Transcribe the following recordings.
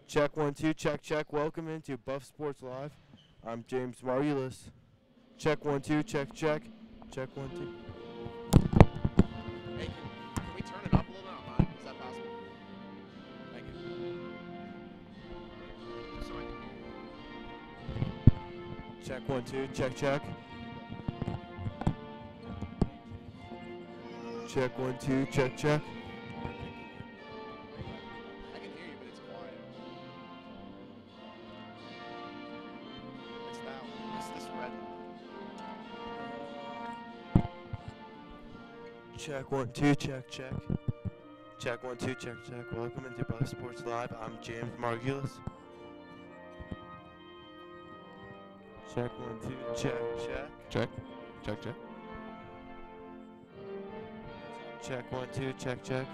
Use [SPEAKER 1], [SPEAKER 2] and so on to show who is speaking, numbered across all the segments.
[SPEAKER 1] Check 1 2, check check. Welcome into Buff Sports Live. I'm James Margulis. Check 1 2, check check. Check 1 2.
[SPEAKER 2] Hey, can we turn it up a little bit on mine? Is that possible? Thank you. So
[SPEAKER 1] Check 1 2, check check. Check 1 2, check check.
[SPEAKER 2] I can hear you, but it's quiet. It's that one. It's this red one.
[SPEAKER 1] Check 1 2, check check. Check 1 2, check check. Welcome into Buff Sports Live. I'm James Margulis. Check 1 2, check check.
[SPEAKER 2] Check. Check, check.
[SPEAKER 1] Check 1 2, check check.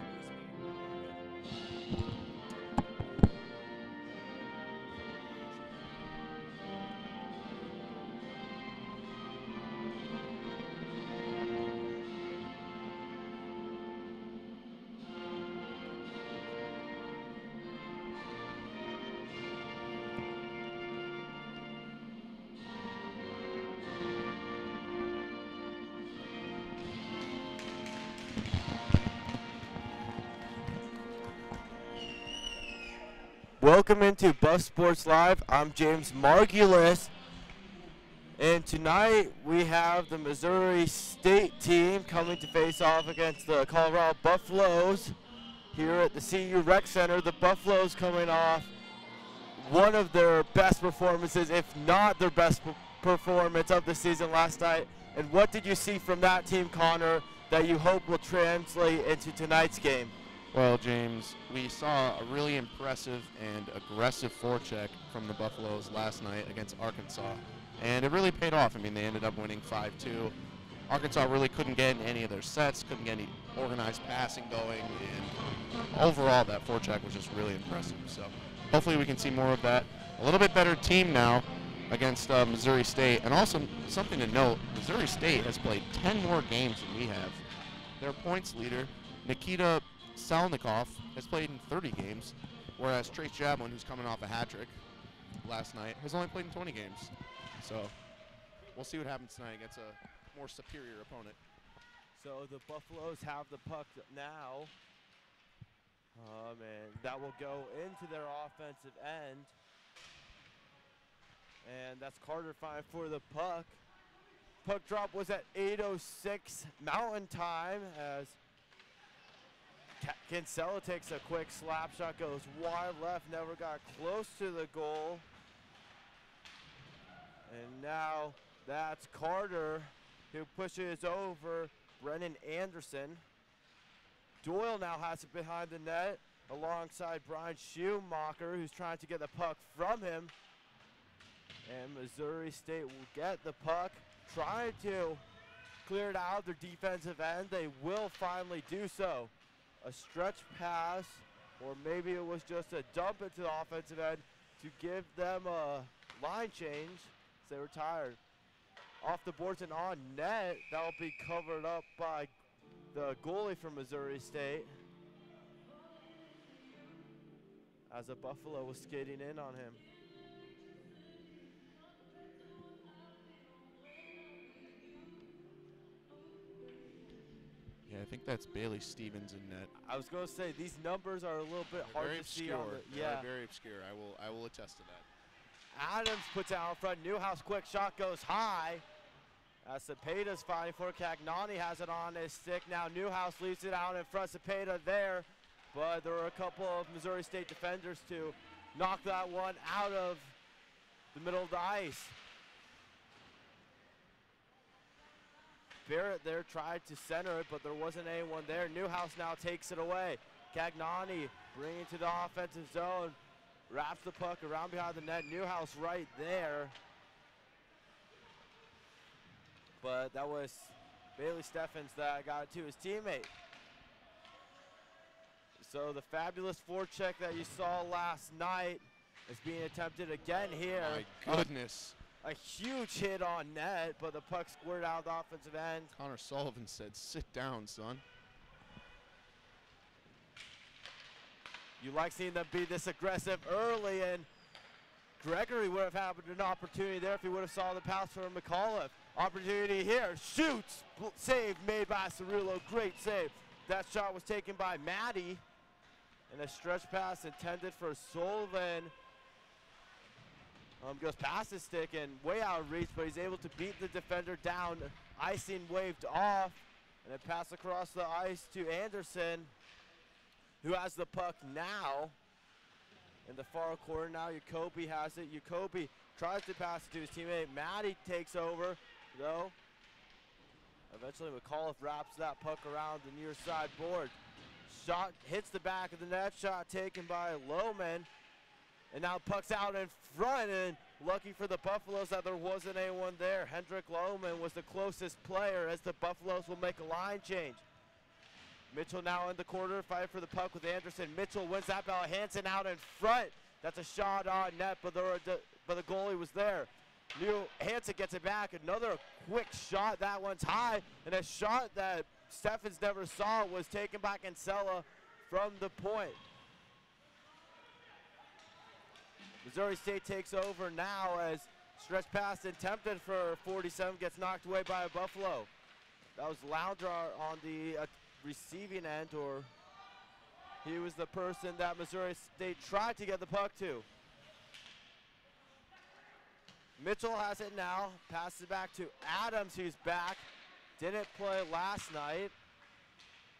[SPEAKER 1] Welcome into Buff Sports Live. I'm James Margulis. And tonight we have the Missouri State team coming to face off against the Colorado Buffaloes here at the CU Rec Center. The Buffaloes coming off one of their best performances, if not their best performance of the season last night. And what did you see from that team, Connor, that you hope will translate into tonight's game?
[SPEAKER 2] Well, James, we saw a really impressive and aggressive forecheck from the Buffaloes last night against Arkansas, and it really paid off. I mean, they ended up winning 5-2. Arkansas really couldn't get in any of their sets, couldn't get any organized passing going, and overall that forecheck was just really impressive. So hopefully we can see more of that. A little bit better team now against Missouri State, and also something to note, Missouri State has played 10 more games than we have. Their points leader, Nikita Salnikov, has played in 30 games, whereas Trace Jablin, who's coming off a hat trick last night, has only played in 20 games. So we'll see what happens tonight against a more superior opponent.
[SPEAKER 1] So the Buffaloes have the puck now. And that will go into their offensive end. And that's Carter fine for the puck. Puck drop was at 8:06 Mountain Time as Kinsella takes a quick slap shot, goes wide left, never got close to the goal. And now that's Carter who pushes over Brennan Anderson. Doyle now has it behind the net alongside Brian Schumacher, who's trying to get the puck from him. And Missouri State will get the puck, trying to clear it out of their defensive end. They will finally do so. A stretch pass, or maybe it was just a dump into the offensive end to give them a line change as they were tired. Off the boards and on net, that'll be covered up by the goalie from Missouri State as a Buffalo was skating in on him.
[SPEAKER 2] Yeah, I think that's Bailey Stevens in net.
[SPEAKER 1] I was going to say, these numbers are a little bit hard
[SPEAKER 2] Very
[SPEAKER 1] to
[SPEAKER 2] obscure.
[SPEAKER 1] see on the,
[SPEAKER 2] They're very obscure. I will attest to that.
[SPEAKER 1] Adams puts it out in front. Newhouse quick shot goes high. Cepeda's fighting for it. Cagnani has it on his stick. Now Newhouse leaves it out in front. Cepeda there, but there were a couple of Missouri State defenders to knock that one out of the middle of the ice. Barrett there tried to center it, but there wasn't anyone there. Newhouse now takes it away. Cagnani bringing it to the offensive zone. Wraps the puck around behind the net. Newhouse right there. But that was Bailey Steffens that got it to his teammate. So the fabulous forecheck that you saw last night is being attempted again here.
[SPEAKER 2] My goodness.
[SPEAKER 1] A huge hit on net, but the puck squirted out of the offensive end.
[SPEAKER 2] Connor Sullivan said, "Sit down, son."
[SPEAKER 1] You like seeing them be this aggressive early, and Gregory would have had an opportunity there if he would have saw the pass from McAuliffe. Opportunity here, shoots, save made by Cirillo, great save. That shot was taken by Maddie, and a stretch pass intended for Sullivan. Goes past his stick and way out of reach, but he's able to beat the defender down. Icing waved off, and a pass across the ice to Anderson, who has the puck now. In the far corner now, Jacoby has it. Jacoby tries to pass it to his teammate. Maddie takes over, though. Eventually, McAuliffe wraps that puck around the near side board. Shot hits the back of the net. Shot taken by Lohman. And now puck's out in front, and lucky for the Buffaloes that there wasn't anyone there. Hendrik Lohman was the closest player as the Buffaloes will make a line change. Mitchell now in the corner, fight for the puck with Anderson. Mitchell wins that battle. Hansen out in front. That's a shot on net, but the goalie was there. Hansen gets it back. Another quick shot. That one's high. And a shot that Steffens never saw was taken by Kinsella from the point. Missouri State takes over now as stretch pass attempted for 47 gets knocked away by a Buffalo. That was Loudra on the receiving end, or he was the person that Missouri State tried to get the puck to. Mitchell has it now, passes it back to Adams, who's back. Didn't play last night,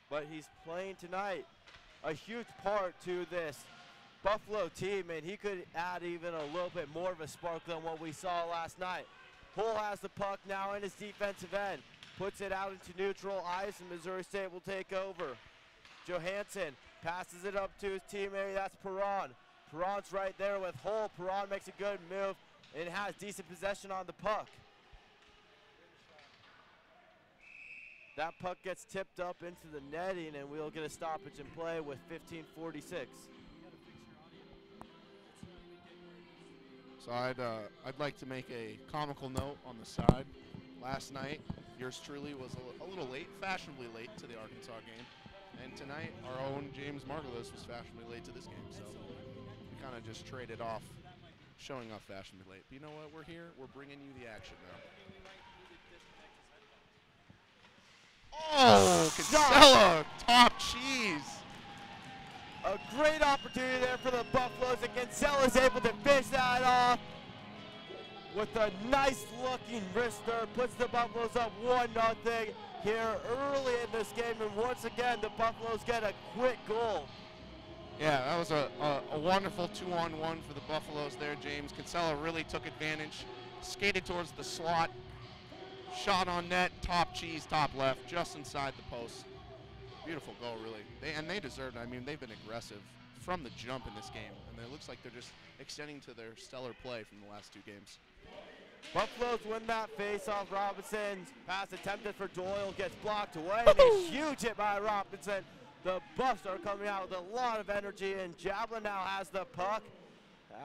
[SPEAKER 1] but he's playing tonight. A huge part to this Buffalo team, and he could add even a little bit more of a spark than what we saw last night. Hull has the puck now in his defensive end. Puts it out into neutral ice, and Missouri State will take over. Johansson passes it up to his teammate, that's Perron. Perron's right there with Hull. Perron makes a good move and has decent possession on the puck. That puck gets tipped up into the netting, and we'll get a stoppage in play with 15:46.
[SPEAKER 2] So I'd like to make a comical note on the side. Last night, yours truly was a little late, fashionably late to the Arkansas game. And tonight, our own James Margolis was fashionably late to this game. So we kind of just traded off showing off fashionably late. But you know what? We're here. We're bringing you the action now. Oh, Kinsella, top cheese.
[SPEAKER 1] A great opportunity there for the Buffaloes, and Kinsella's able to finish that off with a nice looking wrister. Puts the Buffaloes up 1-0 here early in this game, and once again the Buffaloes get a quick goal.
[SPEAKER 2] Yeah, that was a wonderful 2-on-1 for the Buffaloes there, James. Kinsella really took advantage, skated towards the slot, shot on net, top cheese, top left, just inside the post. Beautiful goal, really. They deserved it. I mean, they've been aggressive from the jump in this game, and it looks like they're just extending to their stellar play from the last two games.
[SPEAKER 1] Buffaloes win that face-off. Robinson's pass attempted for Doyle gets blocked away, and a huge hit by Robinson. The Buffs are coming out with a lot of energy, and Jablin now has the puck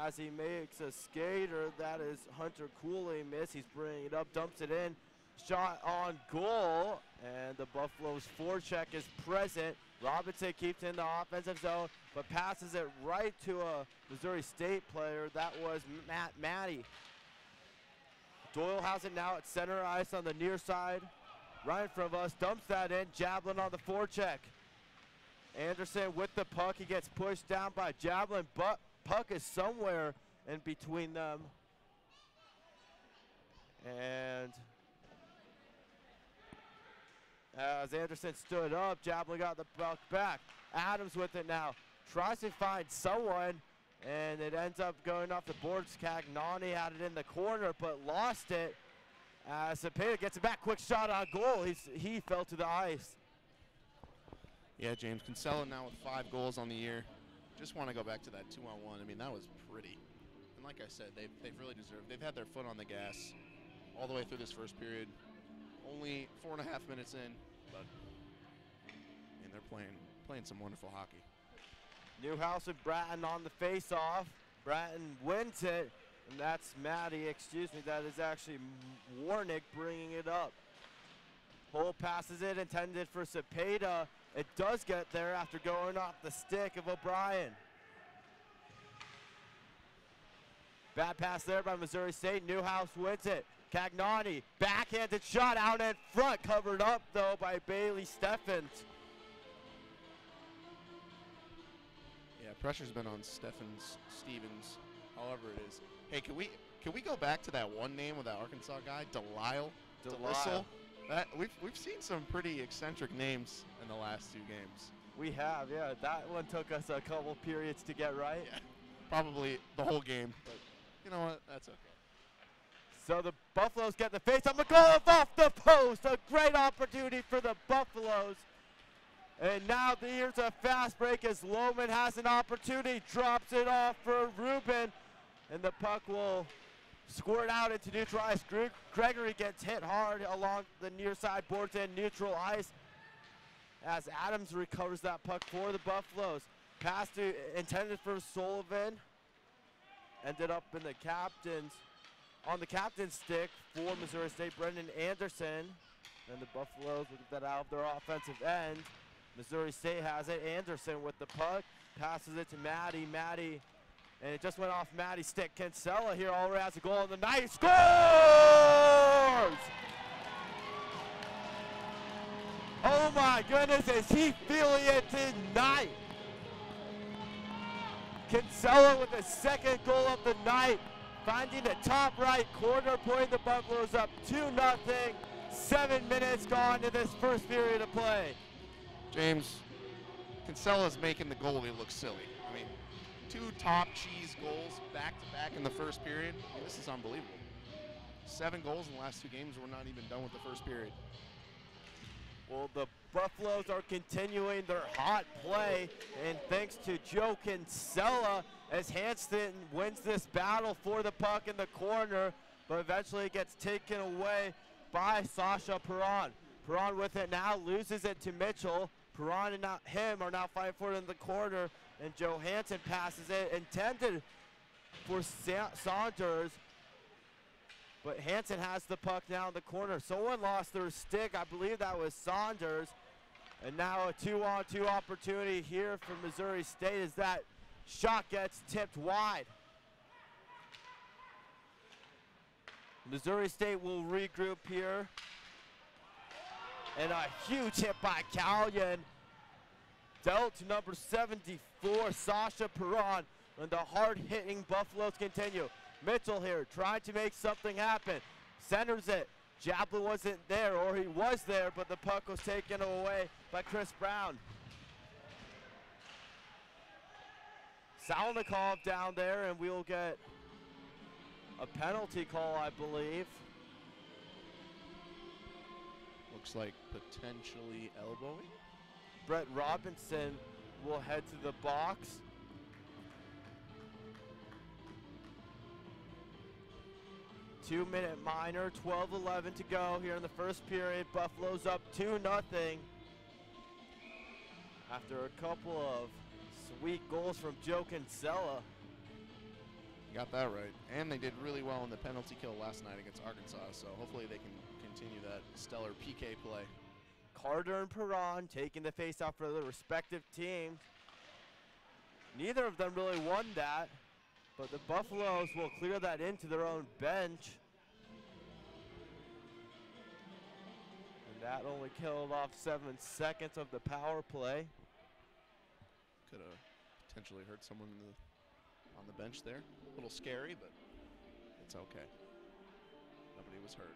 [SPEAKER 1] as he makes a skater. That is Hunter Cooley. Miss. He's bringing it up, dumps it in. Shot on goal, and the Buffaloes forecheck is present. Robinson keeps in the offensive zone, but passes it right to a Missouri State player. That was Matt Matty. Doyle has it now at center ice on the near side. Right in front of us, dumps that in. Jablin on the forecheck. Anderson with the puck. He gets pushed down by Jablin, but puck is somewhere in between them. And as Anderson stood up, Jablin got the puck back. Adams with it now. Tries to find someone, and it ends up going off the boards. Cagnani had it in the corner, but lost it. Cepeda gets it back. Quick shot on goal. He fell to the ice.
[SPEAKER 2] Yeah, James. Kinsella now with 5 goals on the year. Just want to go back to that 2-on-1. I mean, that was pretty. And like I said, they've really deserved. They've had their foot on the gas all the way through this first period. Only 4.5 minutes in, but and they're playing some wonderful hockey.
[SPEAKER 1] Newhouse and Bratton on the face-off. Bratton wins it, and that's Maddie. Excuse me, that is actually Warnick bringing it up. Hull passes it, intended for Cepeda. It does get there after going off the stick of O'Brien. Bad pass there by Missouri State. Newhouse wins it. Cagnani, backhanded shot out in front, covered up though by Bailey Steffens.
[SPEAKER 2] Yeah, pressure's been on Stevens, however it is. Hey, can we go back to that one name with that Arkansas guy, Delisle? That we've seen some pretty eccentric names in the last 2 games.
[SPEAKER 1] We have, yeah. That one took us a couple periods to get right.
[SPEAKER 2] Yeah, probably the whole game, but you know what? That's okay.
[SPEAKER 1] So the Buffaloes get the face on McAuliffe off the post. A great opportunity for the Buffaloes. And now here's a fast break as Lohman has an opportunity. Drops it off for Rubin. And the puck will squirt out into neutral ice. Gregory gets hit hard along the near side boards and neutral ice as Adams recovers that puck for the Buffaloes. Pass intended for Sullivan. Ended up in the captain's. On the captain's stick for Missouri State, Brendan Anderson. And the Buffaloes will get that out of their offensive end. Missouri State has it. Anderson with the puck. Passes it to Maddie. Maddie. And it just went off Maddie's stick. Kinsella here already has a goal in the night. Scores! Oh my goodness, is he feeling it tonight? Kinsella with the second goal of the night. Finding the top right corner, putting the Buffaloes up 2-0. 7 minutes gone in this first period of play.
[SPEAKER 2] James, Kinsella's making the goalie look silly. I mean, 2 top cheese goals back-to-back in the first period. I mean, this is unbelievable. 7 goals in the last 2 games. We're not even done with the first period.
[SPEAKER 1] Well, the Buffaloes are continuing their hot play, and thanks to Joe Kinsella, as Hanston wins this battle for the puck in the corner, but eventually it gets taken away by Sasha Perron. Perron with it now, loses it to Mitchell. Perron and him are now fighting for it in the corner, and Johansson passes it, intended for Saunders, but Hansen has the puck now in the corner. Someone lost their stick. I believe that was Saunders. And now a 2-on-2 opportunity here for Missouri State as that shot gets tipped wide. Missouri State will regroup here. And a huge hit by Callion. Dealt to number 74, Sasha Perron. And the hard-hitting Buffaloes continue. Mitchell here trying to make something happen. Centers it. Jablin wasn't there, or he was there, but the puck was taken away by Chris Brown. Salnikov down there, and we'll get a penalty call, I believe.
[SPEAKER 2] Looks like potentially elbowing.
[SPEAKER 1] Brett Robinson will head to the box. Two-minute minor, 12-11 to go here in the first period. Buffalo's up 2-0 after a couple of sweet goals from Joe Kinsella.
[SPEAKER 2] You got that right. And they did really well in the penalty kill last night against Arkansas, so hopefully they can continue that stellar PK play.
[SPEAKER 1] Carter and Perron taking the face-off for their respective teams. Neither of them really won that, but the Buffaloes will clear that into their own bench. And that only killed off 7 seconds of the power play.
[SPEAKER 2] Could have potentially hurt someone on the bench there. A little scary, but it's okay. Nobody was hurt.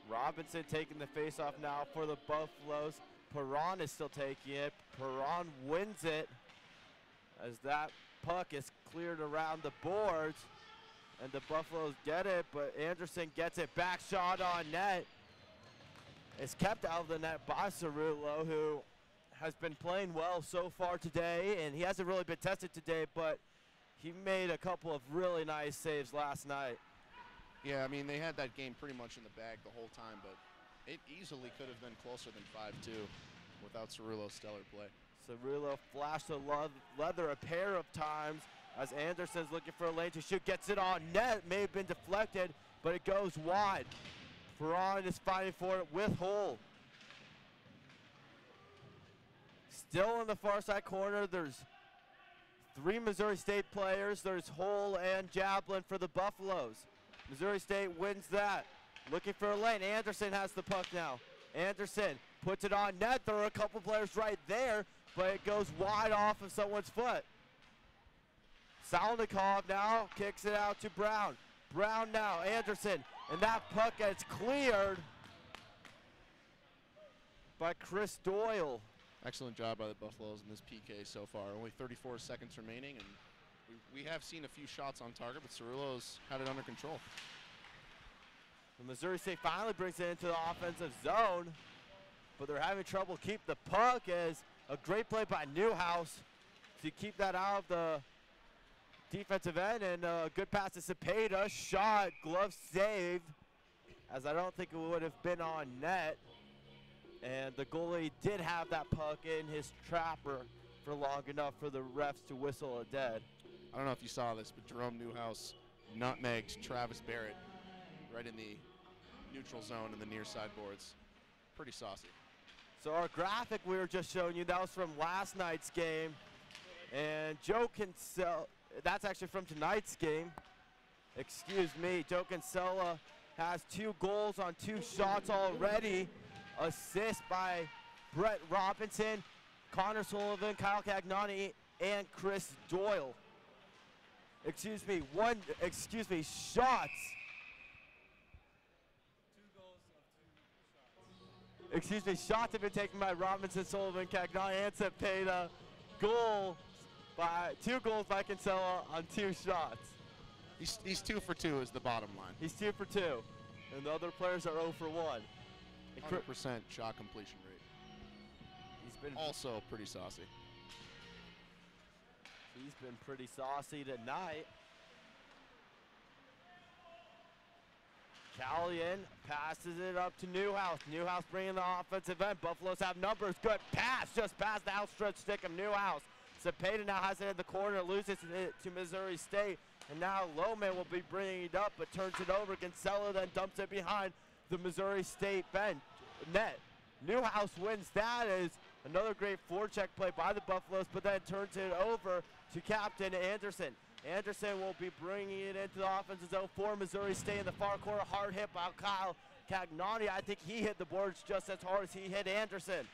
[SPEAKER 1] Robinson taking the face-off now for the Buffaloes. Perron is still taking it. Perron wins it as that puck is cleared around the boards. And the Buffaloes get it, but Anderson gets it back, shot on net. It's kept out of the net by Cerullo, who has been playing well so far today, and he hasn't really been tested today, but he made a couple of really nice saves last night.
[SPEAKER 2] Yeah, I mean, they had that game pretty much in the bag the whole time, but it easily could have been closer than 5-2 without Cerullo's stellar play.
[SPEAKER 1] Cerullo flashed the leather a pair of times as Anderson's looking for a lane to shoot, gets it on net, may have been deflected, but it goes wide. Perron is fighting for it with Hull. Still in the far side corner, there's 3 Missouri State players. There's Hull and Jablin for the Buffaloes. Missouri State wins that. Looking for a lane. Anderson has the puck now. Anderson puts it on net. There are a couple players right there, but it goes wide off of someone's foot. Salnikov now kicks it out to Brown. Brown now, Anderson, and that puck gets cleared by Chris Doyle.
[SPEAKER 2] Excellent job by the Buffaloes in this PK so far. Only 34 seconds remaining, and we have seen a few shots on target, but Cerullo's had it under control.
[SPEAKER 1] The Missouri State finally brings it into the offensive zone, but they're having trouble keep the puck. As a great play by Newhouse to keep that out of the defensive end, and a good pass to Cepeda. Shot, glove saved, as I don't think it would have been on net. And the goalie did have that puck in his trapper for long enough for the refs to whistle a dead.
[SPEAKER 2] I don't know if you saw this, but Jerome Newhouse nutmegged Travis Barrett right in the neutral zone in the near side boards. Pretty saucy.
[SPEAKER 1] So our graphic we were just showing you, that was from last night's game. And Joe Kinsella, that's actually from tonight's game. Excuse me, Joe Kinsella has 2 goals on 2 shots already. Assist by Brett Robinson, Connor Sullivan, Kyle Cagnani, and Chris Doyle. Shots.
[SPEAKER 3] 2 goals of 2 shots.
[SPEAKER 1] Shots have been taken by Robinson, Sullivan, Cagnani, and Cepeda. 2 goals by Kinsella on 2 shots.
[SPEAKER 2] He's 2 for 2 is the bottom line.
[SPEAKER 1] He's 2 for 2, and the other players are 0 for 1.
[SPEAKER 2] 100% shot completion rate.
[SPEAKER 1] He's been
[SPEAKER 2] also pretty saucy.
[SPEAKER 1] He's been pretty saucy tonight. Callion passes it up to Newhouse. Newhouse bringing the offensive end. Buffaloes have numbers. Good pass, just past the outstretched stick of Newhouse. Cepeda now has it in the corner, loses it to Missouri State. And now Lohman will be bringing it up, but turns it over. Kinsella then dumps it behind the Missouri State net. Newhouse wins that. Is another great forecheck play by the Buffaloes, but then turns it over to Captain Anderson. Anderson will be bringing it into the offensive zone for Missouri State in the far corner. Hard hit by Kyle Cagnani. I think he hit the boards just as hard as he hit Anderson.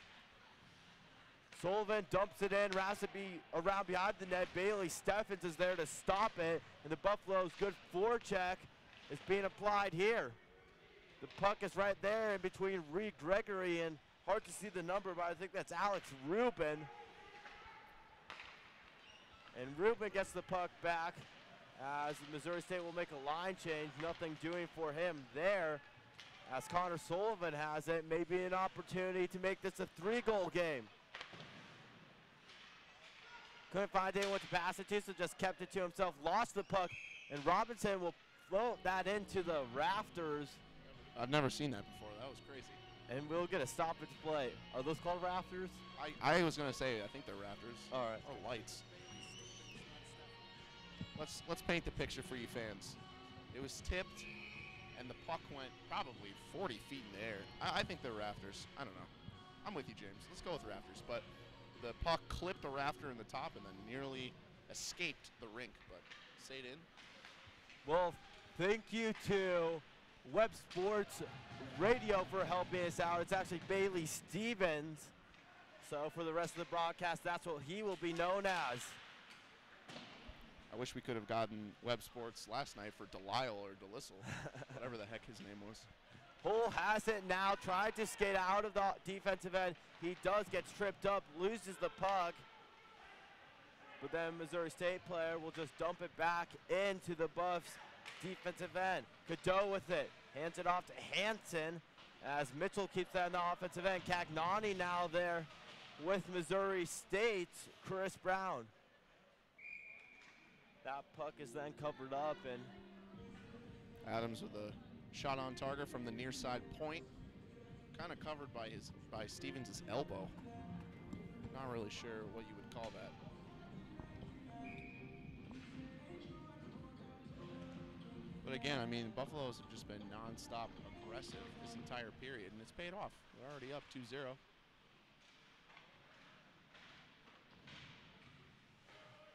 [SPEAKER 1] Sullivan dumps it in, wraps it around behind the net. Bailey Steffens is there to stop it, and the Buffaloes' good forecheck is being applied here. The puck is right there in between Reed Gregory, and hard to see the number, but I think that's Alex Rubin. And Rubin gets the puck back as Missouri State will make a line change. Nothing doing for him there. As Connor Sullivan has it, maybe an opportunity to make this a 3-goal game. Couldn't find anyone to pass it to, so just kept it to himself. Lost the puck, and Robinson will float that into the rafters.
[SPEAKER 2] I've never seen that before. That was crazy.
[SPEAKER 1] And we'll get a stoppage play. Are those called rafters?
[SPEAKER 2] I was going to say, I think they're rafters.
[SPEAKER 1] All right.
[SPEAKER 2] Or lights. Let's paint the picture for you fans. It was tipped, and the puck went probably 40 feet in the air. I think they're rafters. I don't know. I'm with you, James. Let's go with rafters. But the puck clipped a rafter in the top and then nearly escaped the rink, but stayed in.
[SPEAKER 1] Well, thank you to Web Sports Radio for helping us out. It's actually Bailey Stevens. So for the rest of the broadcast, that's what he will be known as.
[SPEAKER 2] I wish we could have gotten Web Sports last night for Delisle or Delisle, whatever the heck his name was.
[SPEAKER 1] Hull has it now, tried to skate out of the defensive end. He does get tripped up, loses the puck. But then Missouri State player will just dump it back into the Buffs' defensive end. Cadeau with it, hands it off to Hansen as Mitchell keeps that in the offensive end. Cagnani now there with Missouri State's Chris Brown. That puck is then covered up, and
[SPEAKER 2] Adams with a shot on target from the near side point, kind of covered by Stevens' elbow. Not really sure what you would call that. But again, I mean, Buffaloes have just been nonstop aggressive this entire period, and it's paid off. They're already up 2-0.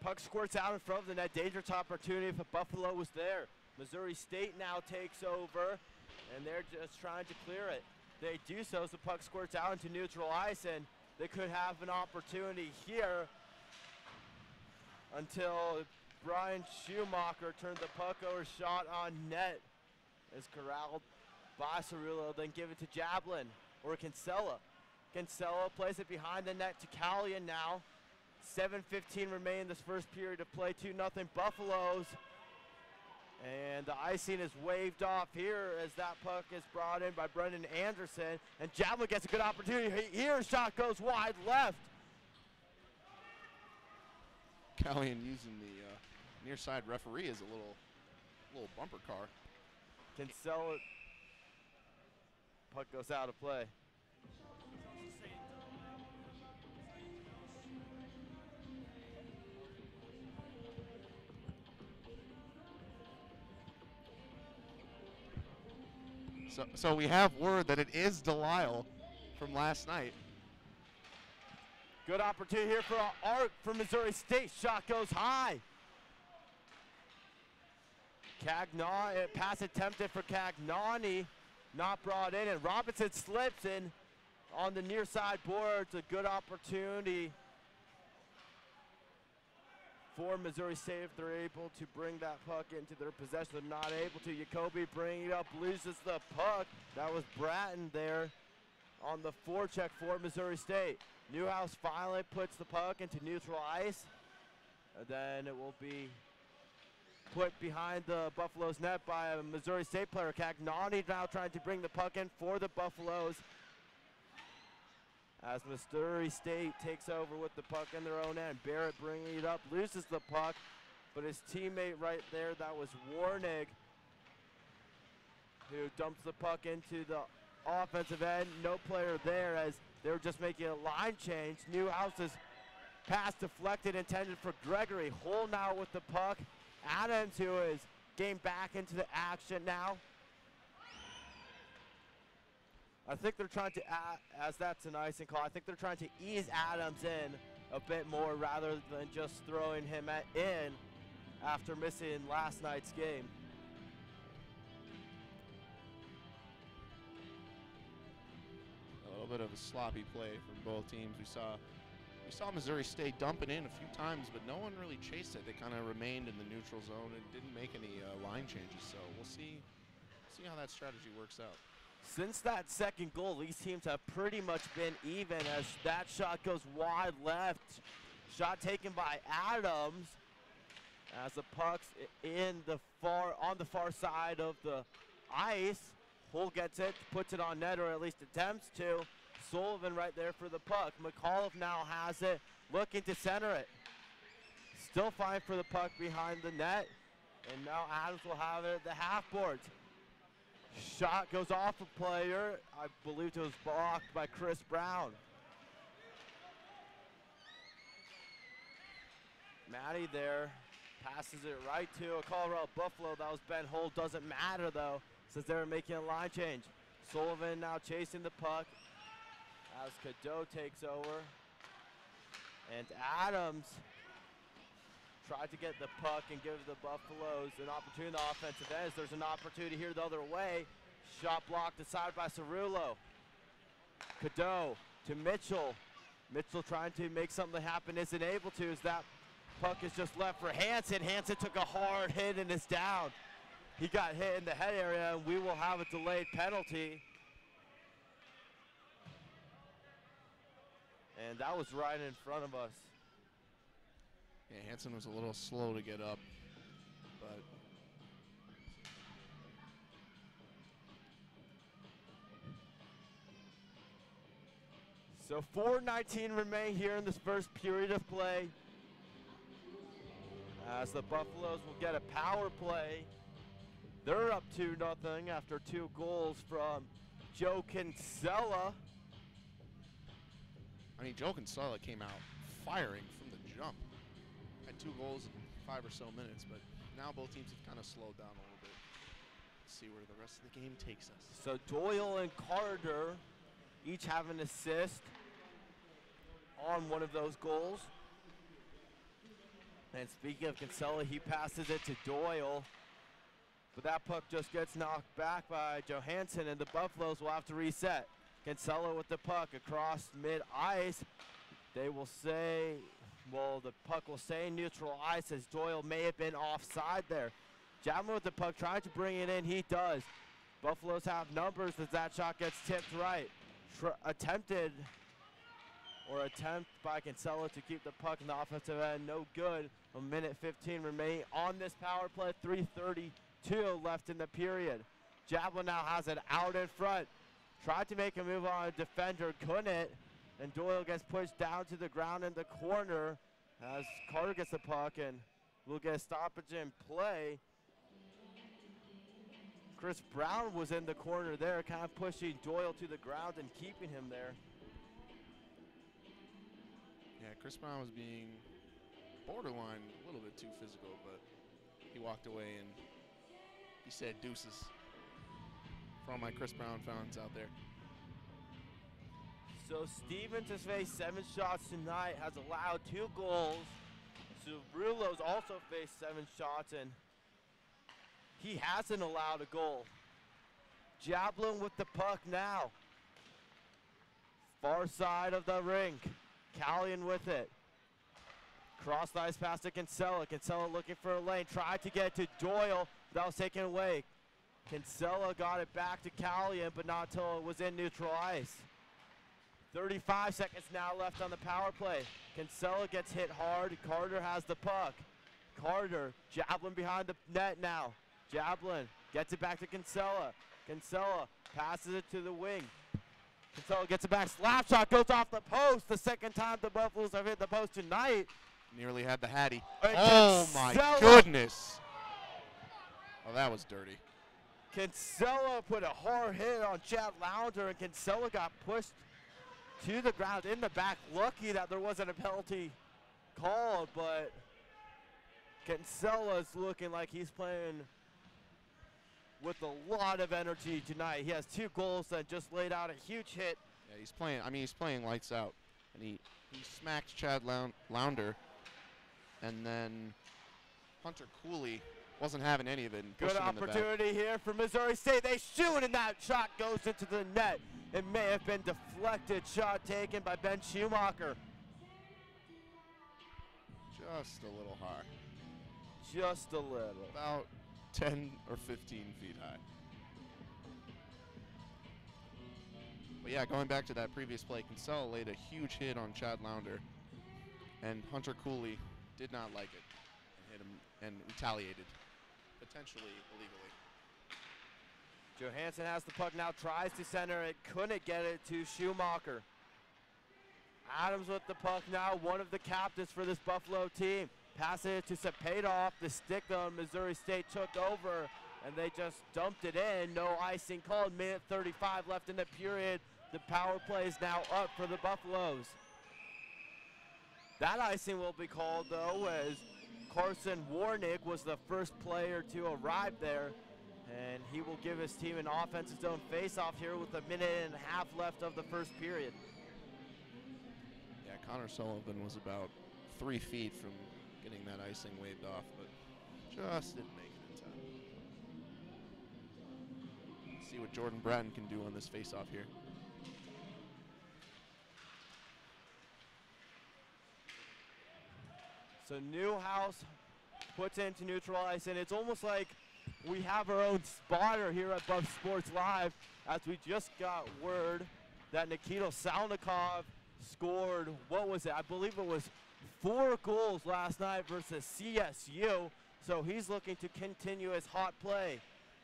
[SPEAKER 1] Puck squirts out in front of the net. Dangerous opportunity if Buffalo was there. Missouri State now takes over, and they're just trying to clear it. They do so as the puck squirts out into neutral ice, and they could have an opportunity here until Brian Schumacher turned the puck over, shot on net. Is corralled by Cerullo, then give it to Jablin or Kinsella. Kinsella plays it behind the net to Callion now. 7:15 remain in this first period of play, 2-0 Buffaloes. And the icing is waved off here as that puck is brought in by Brendan Anderson. And Jablin gets a good opportunity here. Shot goes wide left.
[SPEAKER 2] Callion using the near side referee as a little bumper car.
[SPEAKER 1] Kinsella, puck goes out of play.
[SPEAKER 2] So we have word that it is Delisle from last night.
[SPEAKER 1] Good opportunity here for Art from Missouri State. Shot goes high. Pass attempted for Cagnani, not brought in, and Robinson slips in on the near side boards. A good opportunity for Missouri State if they're able to bring that puck into their possession. They're not able to. Jacoby bringing it up, loses the puck. That was Bratton there on the forecheck for Missouri State. Newhouse finally puts the puck into neutral ice. And then it will be put behind the Buffaloes net by a Missouri State player. Cagnani now trying to bring the puck in for the Buffaloes as Missouri State takes over with the puck in their own end. Barrett bringing it up, loses the puck, but his teammate right there, that was Warnig, who dumps the puck into the offensive end. No player there as they were just making a line change. Newhouse's pass deflected, intended for Gregory. Hull now with the puck. Adams, who is getting back into the action now. I think they're trying to, as that's an icing call, I think they're trying to ease Adams in a bit more rather than just throwing him in after missing last night's game.
[SPEAKER 2] A little bit of a sloppy play from both teams. We saw Missouri State dumping in a few times, but no one really chased it. They kind of remained in the neutral zone and didn't make any line changes. So we'll see how that strategy works out.
[SPEAKER 1] Since that second goal, these teams have pretty much been even as that shot goes wide left. Shot taken by Adams as the puck's on the far side of the ice. Hull gets it, puts it on net, or at least attempts to. Sullivan right there for the puck. McAuliffe now has it, looking to center it. Still fine for the puck behind the net. And now Adams will have it at the half boards. Shot goes off a player. I believe it was blocked by Chris Brown. Matty there passes it right to a Colorado Buffalo. That was Ben Hull. Doesn't matter though, since they were making a line change. Sullivan now chasing the puck as Cadeau takes over. And Adams tried to get the puck and give the Buffaloes an opportunity on the offensive end. There's an opportunity here the other way. Shot blocked aside by Cerullo. Cadeau to Mitchell. Mitchell trying to make something happen, isn't able to, as that puck is just left for Hansen. Hansen took a hard hit and is down. He got hit in the head area, and we will have a delayed penalty. And that was right in front of us.
[SPEAKER 2] Yeah, Hansen was a little slow to get up, but
[SPEAKER 1] so 4:19 remain here in this first period of play, as the Buffaloes will get a power play. They're up 2-0 after 2 goals from Joe Kinsella.
[SPEAKER 2] I mean, Joe Kinsella came out firing from the jump. Had 2 goals in 5 or so minutes, but now both teams have kind of slowed down a little bit. Let's see where the rest of the game takes us.
[SPEAKER 1] So Doyle and Carter each have an assist on one of those goals. And speaking of Kinsella, he passes it to Doyle. But that puck just gets knocked back by Johansson, and the Buffaloes will have to reset. Kinsella with the puck across mid-ice. They will say, well, the puck will stay in neutral ice as Doyle may have been offside there. Javelin with the puck, trying to bring it in, he does. Buffaloes have numbers as that shot gets tipped right. Attempt by Kinsella to keep the puck in the offensive end, no good. A minute 15 remaining on this power play, 3:32 left in the period. Javelin now has it out in front. Tried to make a move on a defender, couldn't. And Doyle gets pushed down to the ground in the corner as Carter gets the puck and will get a stoppage in play. Chris Brown was in the corner there, kind of pushing Doyle to the ground and keeping him there.
[SPEAKER 2] Yeah, Chris Brown was being borderline a little bit too physical, but he walked away and he said deuces. For all my Chris Brown fans out there.
[SPEAKER 1] So Stevens has faced 7 shots tonight, has allowed 2 goals. Cerullo's also faced 7 shots, and he hasn't allowed a goal. Javelin with the puck now. Far side of the rink. Callion with it. Cross the ice pass to Kinsella. Kinsella looking for a lane. Tried to get to Doyle. That was taken away. Kinsella got it back to Callion, but not until it was in neutral ice. 35 seconds now left on the power play. Kinsella gets hit hard. Carter has the puck. Carter, Javelin behind the net now. Javelin gets it back to Kinsella. Kinsella passes it to the wing. Kinsella gets it back. Slap shot goes off the post. The second time the Buffaloes have hit the post tonight.
[SPEAKER 2] Nearly had the Hattie.
[SPEAKER 1] And
[SPEAKER 2] oh my goodness. Oh, that was dirty.
[SPEAKER 1] Kinsella put a hard hit on Chad Lounder, and Kinsella got pushed to the ground in the back. Lucky that there wasn't a penalty called, but Kinsella's looking like he's playing with a lot of energy tonight. He has 2 goals and just laid out a huge hit.
[SPEAKER 2] Yeah, he's playing, he's playing lights out. And he smacked Chad Lounder, and then Hunter Cooley wasn't having any of it.
[SPEAKER 1] Good opportunity here for Missouri State. They shoot, and that shot goes into the net. It may have been deflected. Shot taken by Ben Schumacher.
[SPEAKER 2] Just a little high.
[SPEAKER 1] Just a little.
[SPEAKER 2] About 10 or 15 feet high. But yeah, going back to that previous play, Kinsella laid a huge hit on Chad Lounder, and Hunter Cooley did not like it and hit him and retaliated, potentially illegally.
[SPEAKER 1] Johansson has the puck now, tries to center it, couldn't get it to Schumacher. Adams with the puck now, one of the captains for this Buffalo team. Passing it to Sepedov, the stick on Missouri State took over, and they just dumped it in. No icing called, minute 35 left in the period. The power play is now up for the Buffaloes. That icing will be called, though, as Carson Warnick was the first player to arrive there, and he will give his team an offensive zone face-off here with a minute and a half left of the first period.
[SPEAKER 2] Yeah, Connor Sullivan was about 3 feet from getting that icing waved off, but just didn't make it in time. Let's see what Jordan Bratton can do on this face-off here.
[SPEAKER 1] So Newhouse puts into neutral ice, and it's almost like we have our own spotter here at Buff Sports Live, as we just got word that Nikita Salnikov scored, what was it? I believe it was 4 goals last night versus CSU. So he's looking to continue his hot play.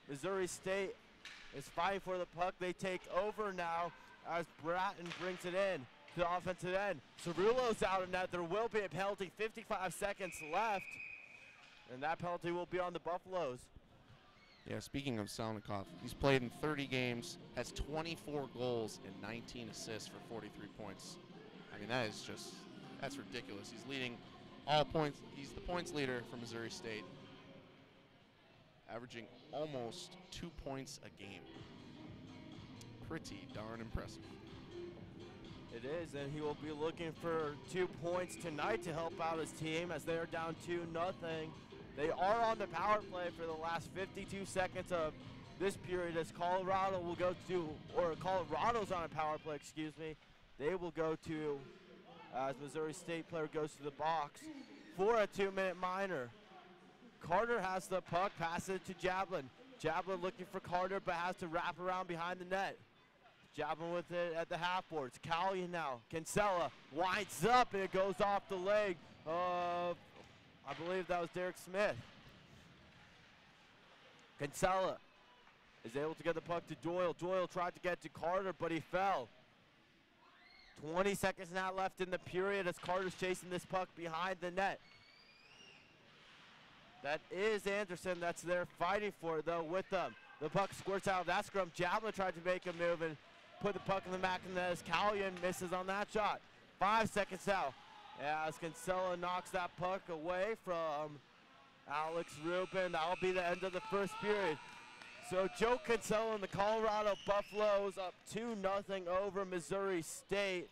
[SPEAKER 1] Missouri State is fighting for the puck. They take over now as Bratton brings it in to the offensive end. Cerullo's out of net. There will be a penalty, 55 seconds left. And that penalty will be on the Buffaloes.
[SPEAKER 2] Yeah, speaking of Salnikov, he's played in 30 games, has 24 goals and 19 assists for 43 points. I mean, that is just, that's ridiculous. He's leading all points. He's the points leader for Missouri State, averaging almost 2 points a game. Pretty darn impressive.
[SPEAKER 1] It is, and he will be looking for 2 points tonight to help out his team as they are down 2-0. They are on the power play for the last 52 seconds of this period as Colorado will go to, or Colorado's on a power play, excuse me. They will go to, as Missouri State player goes to the box for a 2-minute minor. Carter has the puck, passes it to Jablin. Jablin looking for Carter, but has to wrap around behind the net. Jablin with it at the half boards. Callion now. Kinsella winds up, and it goes off the leg of, I believe that was Derek Smith. Kinsella is able to get the puck to Doyle. Doyle tried to get to Carter, but he fell. 20 seconds now left in the period as Carter's chasing this puck behind the net. That is Anderson that's there fighting for it, though, with them. The puck squirts out of that scrum. Jablin tried to make a move and put the puck in the back of the net as Callion misses on that shot. 5 seconds now as Kinsella knocks that puck away from Alex Rubin. That'll be the end of the first period. So Joe Kinsella and the Colorado Buffaloes up 2-0 over Missouri State.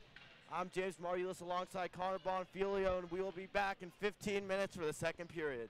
[SPEAKER 1] I'm James Margulis alongside Connor Bonfilio, and we will be back in 15 minutes for the second period.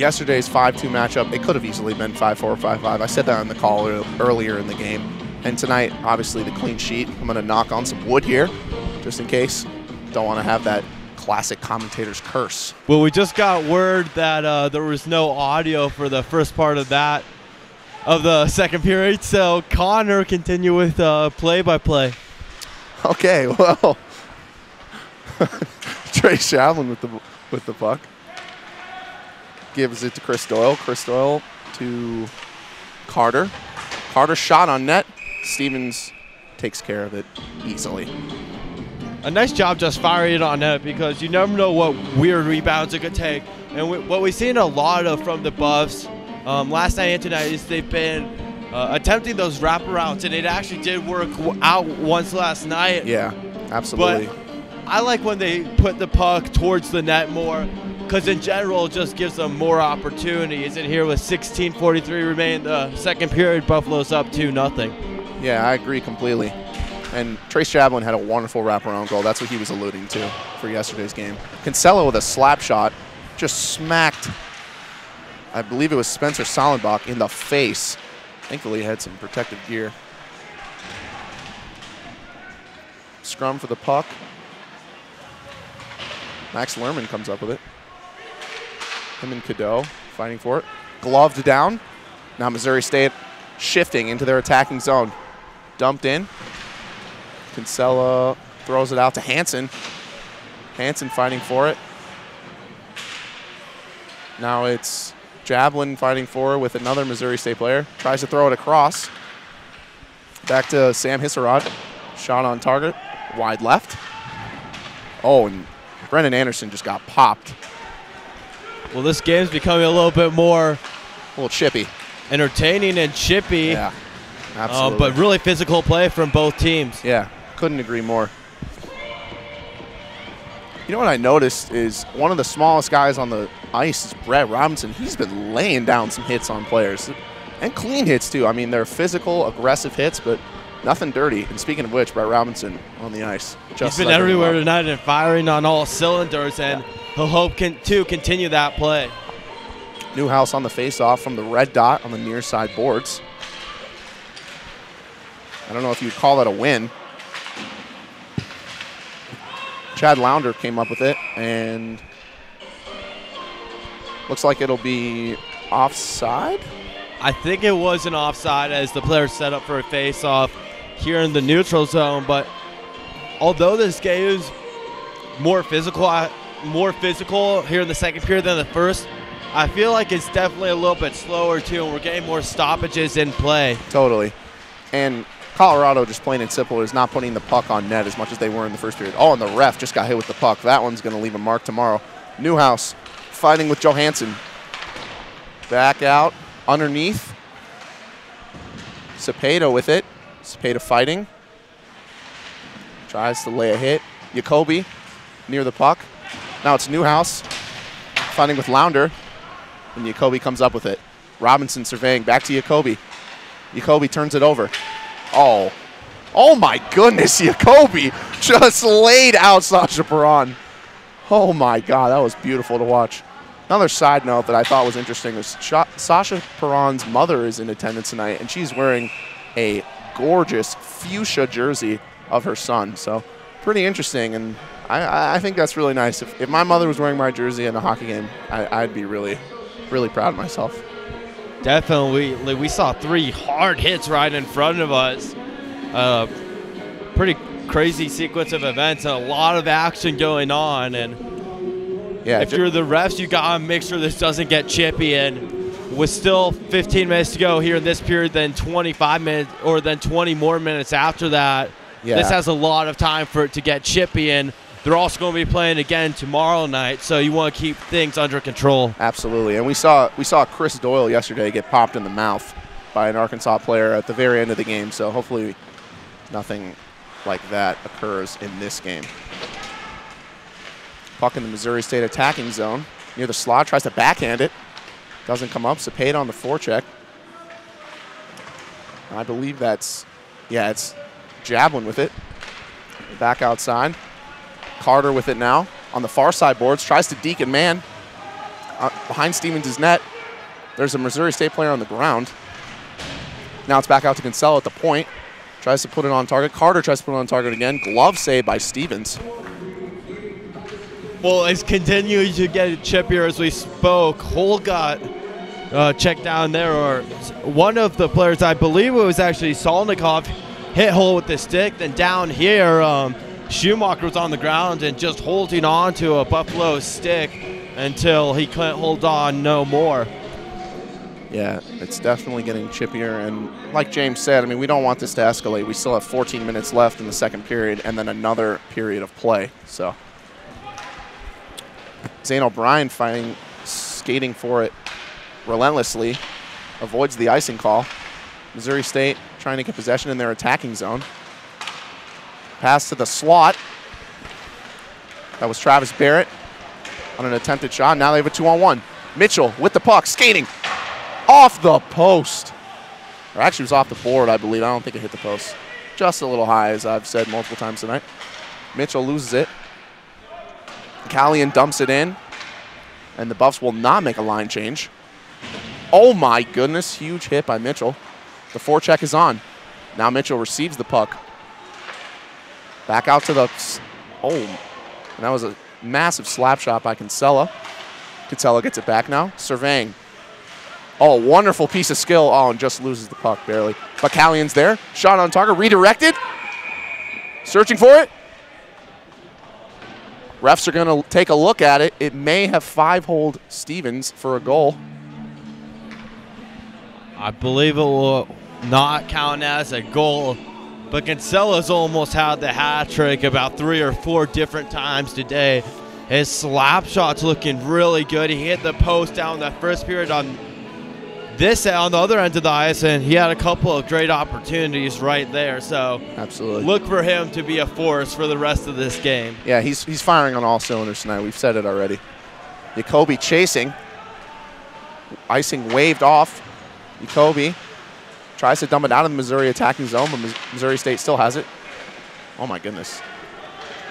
[SPEAKER 2] yesterday's 5-2 matchup, it could have easily been 5-4 or 5-5. I said that on the call earlier in the game. And tonight, obviously, the clean sheet. I'm going to knock on some wood here, just in case. Don't want to have that classic commentator's curse.
[SPEAKER 1] Well, we just got word that there was no audio for the first part of the second period. So Connor, continue with play-by-play.
[SPEAKER 2] Okay, well, Trey Shavlin with the puck. Gives it to Chris Doyle. Chris Doyle to Carter. Carter shot on net. Stevens takes care of it easily.
[SPEAKER 1] A nice job just firing it on net, because you never know what weird rebounds it could take. And what we've seen a lot of from the Buffs last night and tonight is they've been attempting those wraparounds, and it actually did work out once last night.
[SPEAKER 2] Yeah, absolutely.
[SPEAKER 1] But I like when they put the puck towards the net more, because in general it just gives them more opportunities. And here with 16:43 remaining in the second period, Buffalo's up 2-0.
[SPEAKER 2] Yeah, I agree completely. And Trace Javelin had a wonderful wraparound goal. That's what he was alluding to for yesterday's game. Kinsella with a slap shot just smacked, I believe it was Spencer Sollenbach, in the face. Thankfully, he had some protective gear. Scrum for the puck. Max Lerman comes up with it. Him and Cadeau fighting for it. Gloved down. Now Missouri State shifting into their attacking zone. Dumped in. Kinsella throws it out to Hansen. Hansen fighting for it. Now it's Javelin fighting for it with another Missouri State player. Tries to throw it across. Back to Sam Hisserod. Shot on target. Wide left. Oh, and Brendan Anderson just got popped.
[SPEAKER 1] Well, this game's becoming a little bit more
[SPEAKER 2] A little chippy.
[SPEAKER 1] Entertaining and chippy.
[SPEAKER 2] Yeah, absolutely.
[SPEAKER 1] But really physical play from both teams.
[SPEAKER 2] Yeah, couldn't agree more. You know what I noticed is one of the smallest guys on the ice is Brett Robinson. He's been laying down some hits on players. And clean hits, too. I mean, they're physical, aggressive hits, but nothing dirty. And speaking of which, Brett Robinson on the ice.
[SPEAKER 1] He's been everywhere tonight and firing on all cylinders, and he'll hope to continue that play.
[SPEAKER 2] Newhouse on the face-off from the red dot on the near side boards. I don't know if you'd call that a win. Chad Lounder came up with it, and looks like it'll be offside.
[SPEAKER 1] I think it was an offside as the player set up for a face-off here in the neutral zone. But although this game is more physical here in the second period than the first, I feel like it's definitely a little bit slower too, and we're getting more stoppages in play.
[SPEAKER 2] Totally. And Colorado, just plain and simple, is not putting the puck on net as much as they were in the first period. Oh, and the ref just got hit with the puck. That one's going to leave a mark tomorrow. Newhouse fighting with Johansson. Back out, underneath. Cepeda with it. Cepeda fighting. Tries to lay a hit. Jacoby near the puck. Now it's Newhouse fighting with Lounder. And Jacoby comes up with it. Robinson surveying. Back to Jacoby. Jacoby turns it over. Oh my goodness, Jacoby just laid out Sasha Perron. Oh my God, that was beautiful to watch. Another side note that I thought was interesting was Sasha Perron's mother is in attendance tonight, and she's wearing a gorgeous fuchsia jersey of her son. So pretty interesting, and I think that's really nice. If my mother was wearing my jersey in a hockey game, I'd be really, really proud of myself.
[SPEAKER 1] Definitely. We saw 3 hard hits right in front of us. Pretty crazy sequence of events and a lot of action going on. And
[SPEAKER 2] yeah,
[SPEAKER 1] if you're the refs, you got to make sure this doesn't get chippy. And with still 15 minutes to go here in this period, then 25 minutes or then 20 more minutes after that, this has a lot of time for it to get chippy. And they're also going to be playing again tomorrow night, so you want to keep things under control.
[SPEAKER 2] Absolutely, and we saw Chris Doyle yesterday get popped in the mouth by an Arkansas player at the very end of the game, so hopefully nothing like that occurs in this game. Puck in the Missouri State attacking zone. Near the slot, tries to backhand it. Doesn't come up. Cepeda on the forecheck. I believe it's Jablin with it. Back outside. Carter with it now on the far side boards. Tries to deke and man. behind Stevens' net. There's a Missouri State player on the ground. Now it's back out to Kinsella at the point. Tries to put it on target. Carter tries to put it on target again. Glove save by Stevens.
[SPEAKER 1] Well, it's continuing to get chippier as we spoke. Hole got checked down there, or one of the players, I believe it was actually Solnikov, hit Hole with the stick. Then down here, Schumacher was on the ground and just holding on to a Buffalo stick until he couldn't hold on no more.
[SPEAKER 2] Yeah, it's definitely getting chippier, and like James said, I mean, we don't want this to escalate. We still have 14 minutes left in the second period and then another period of play, so. Zane O'Brien skating for it relentlessly, avoids the icing call. Missouri State trying to get possession in their attacking zone. Pass to the slot. That was Travis Barrett on an attempted shot. Now they have a 2-on-1. Mitchell with the puck, skating off the post. Or actually it was off the board, I believe. I don't think it hit the post. Just a little high, as I've said multiple times tonight. Mitchell loses it. Callion dumps it in, and the Buffs will not make a line change. Oh my goodness, huge hit by Mitchell. The forecheck is on. Now Mitchell receives the puck. Back out to the, and that was a massive slap shot by Kinsella. Kinsella gets it back now, surveying. Oh, wonderful piece of skill. Oh, and just loses the puck barely. But Callion's there, shot on target, redirected. Searching for it. Refs are going to take a look at it. It may have 5-holed Stevens for a goal.
[SPEAKER 1] I believe it will not count as a goal, but Kinsella's almost had the hat trick about 3 or 4 different times today. His slap shot's looking really good. He hit the post down that first period on the other end of the ice, and he had a couple of great opportunities right there. So
[SPEAKER 2] absolutely,
[SPEAKER 1] look for him to be a force for the rest of this game.
[SPEAKER 2] Yeah, he's firing on all cylinders tonight. We've said it already. Jacoby chasing. Icing waved off. Jacoby tries to dump it out of the Missouri attacking zone, but Missouri State still has it. Oh my goodness.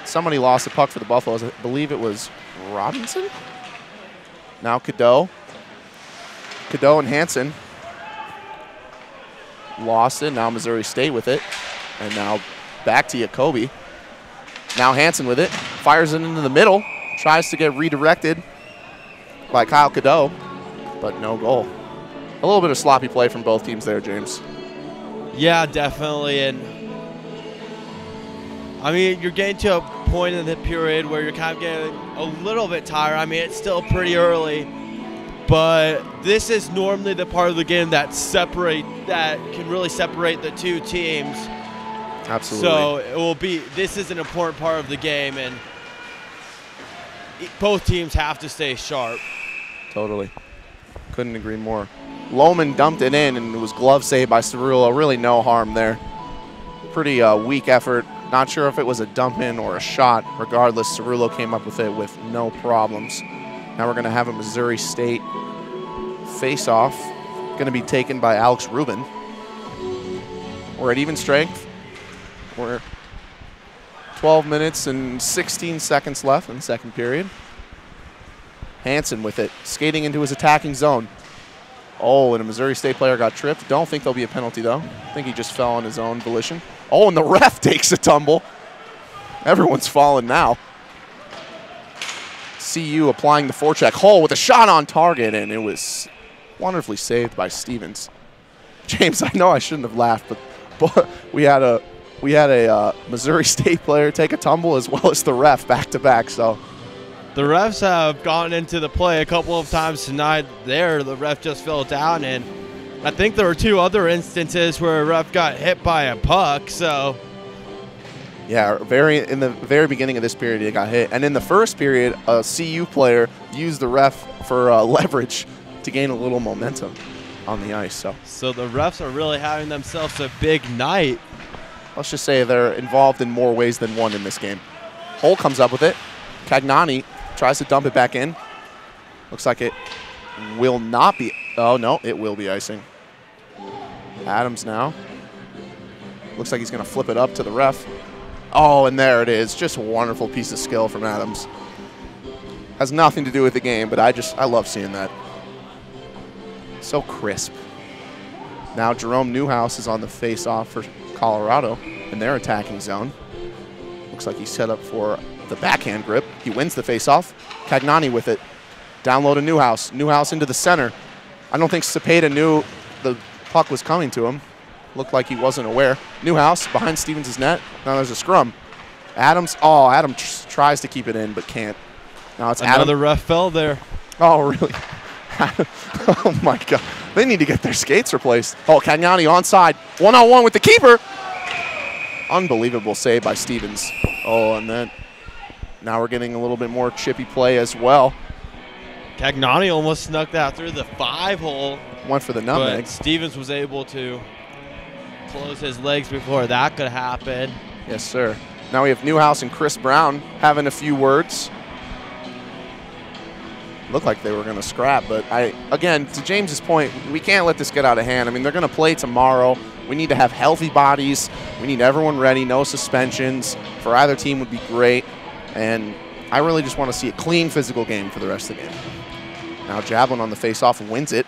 [SPEAKER 2] Somebody lost the puck for the Buffaloes. I believe it was Robinson. Now Cadeau. Cadeau and Hansen lost it. Now Missouri State with it. And now back to Jacoby. Now Hansen with it. Fires it into the middle. Tries to get redirected by Kyle Cadeau, but no goal. A little bit of sloppy play from both teams there, James.
[SPEAKER 1] Yeah, definitely. And I mean, you're getting to a point in the period where you're kind of getting a little bit tired. I mean, it's still pretty early. But this is normally the part of the game that can really separate the two teams.
[SPEAKER 2] Absolutely.
[SPEAKER 1] So this is an important part of the game, and both teams have to stay sharp.
[SPEAKER 2] Totally. Couldn't agree more. Lohman dumped it in, and it was glove saved by Cerullo. Really no harm there. Pretty weak effort. Not sure if it was a dump in or a shot. Regardless, Cerullo came up with it with no problems. Now we're going to have a Missouri State face-off. Going to be taken by Alex Rubin. We're at even strength. We're 12 minutes and 16 seconds left in the second period. Hansen with it, skating into his attacking zone. Oh, and a Missouri State player got tripped. Don't think there'll be a penalty, though. I think he just fell on his own volition. Oh, and the ref takes a tumble. Everyone's falling now. CU applying the forecheck. Hull with a shot on target, and it was wonderfully saved by Stevens. James, I know I shouldn't have laughed, but we had a Missouri State player take a tumble as well as the ref back-to-back, so.
[SPEAKER 1] The refs have gone into the play a couple of times tonight. There, the ref just fell down, and I think there were 2 other instances where a ref got hit by a puck, so.
[SPEAKER 2] Yeah, in the very beginning of this period, he got hit. And in the first period, a CU player used the ref for leverage to gain a little momentum on the ice.
[SPEAKER 1] So the refs are really having themselves a big night.
[SPEAKER 2] Let's just say they're involved in more ways than one in this game. Hull comes up with it. Cagnani tries to dump it back in. Looks like it will not be. Oh, no, it will be icing. Adams now. Looks like he's going to flip it up to the ref. Oh, and there it is. Just a wonderful piece of skill from Adams. Has nothing to do with the game, but I love seeing that. So crisp. Now Jerome Newhouse is on the face-off for Colorado in their attacking zone. Looks like he's set up for the backhand grip. He wins the face-off. Cagnani with it. Down low to Newhouse. Newhouse into the center. I don't think Cepeda knew the puck was coming to him. Looked like he wasn't aware. Newhouse behind Stevens' net. Now there's a scrum. Adams, tries to keep it in but can't. Now it's
[SPEAKER 3] another ref fell there.
[SPEAKER 2] Oh, really? Oh, my God. They need to get their skates replaced. Oh, Cagnani onside. One-on-one with the keeper. Unbelievable save by Stevens. Oh, and then now we're getting a little bit more chippy play as well.
[SPEAKER 3] Cagnani almost snuck that through the 5-hole.
[SPEAKER 2] Went for the nutmeg.
[SPEAKER 3] But Stevens was able to close his legs before that could happen.
[SPEAKER 2] Yes, sir. Now we have Newhouse and Chris Brown having a few words. Looked like they were going to scrap, but again, to James's point, we can't let this get out of hand. I mean, they're going to play tomorrow. We need to have healthy bodies. We need everyone ready. No suspensions for either team would be great. And I really just want to see a clean physical game for the rest of the game. Now Jablin on the face-off and wins it.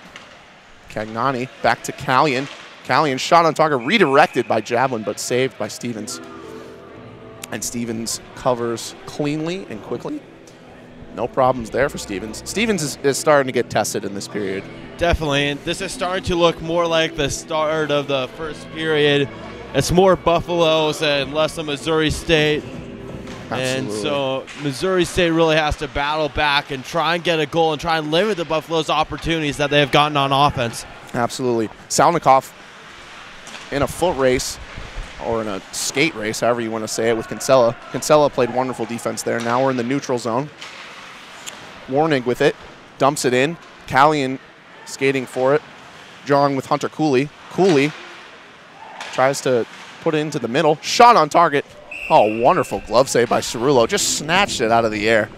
[SPEAKER 2] Cagnani back to Callion. Callion shot on target, redirected by Jablin, but saved by Stevens. And Stevens covers cleanly and quickly. No problems there for Stevens. Stevens is starting to get tested in this period.
[SPEAKER 3] Definitely, and this is starting to look more like the start of the first period. It's more Buffaloes and less of Missouri State.
[SPEAKER 2] Absolutely.
[SPEAKER 3] And so Missouri State really has to battle back and try and get a goal and try and limit the Buffaloes' opportunities that they have gotten on offense.
[SPEAKER 2] Absolutely. Salnikov in a foot race, or in a skate race, however you want to say it, with Kinsella. Kinsella played wonderful defense there. Now we're in the neutral zone. Warnig with it, dumps it in. Callion skating for it. Jong with Hunter Cooley. Cooley tries to put it into the middle. Shot on target. Oh, wonderful glove save by Cerullo. Just snatched it out of the air.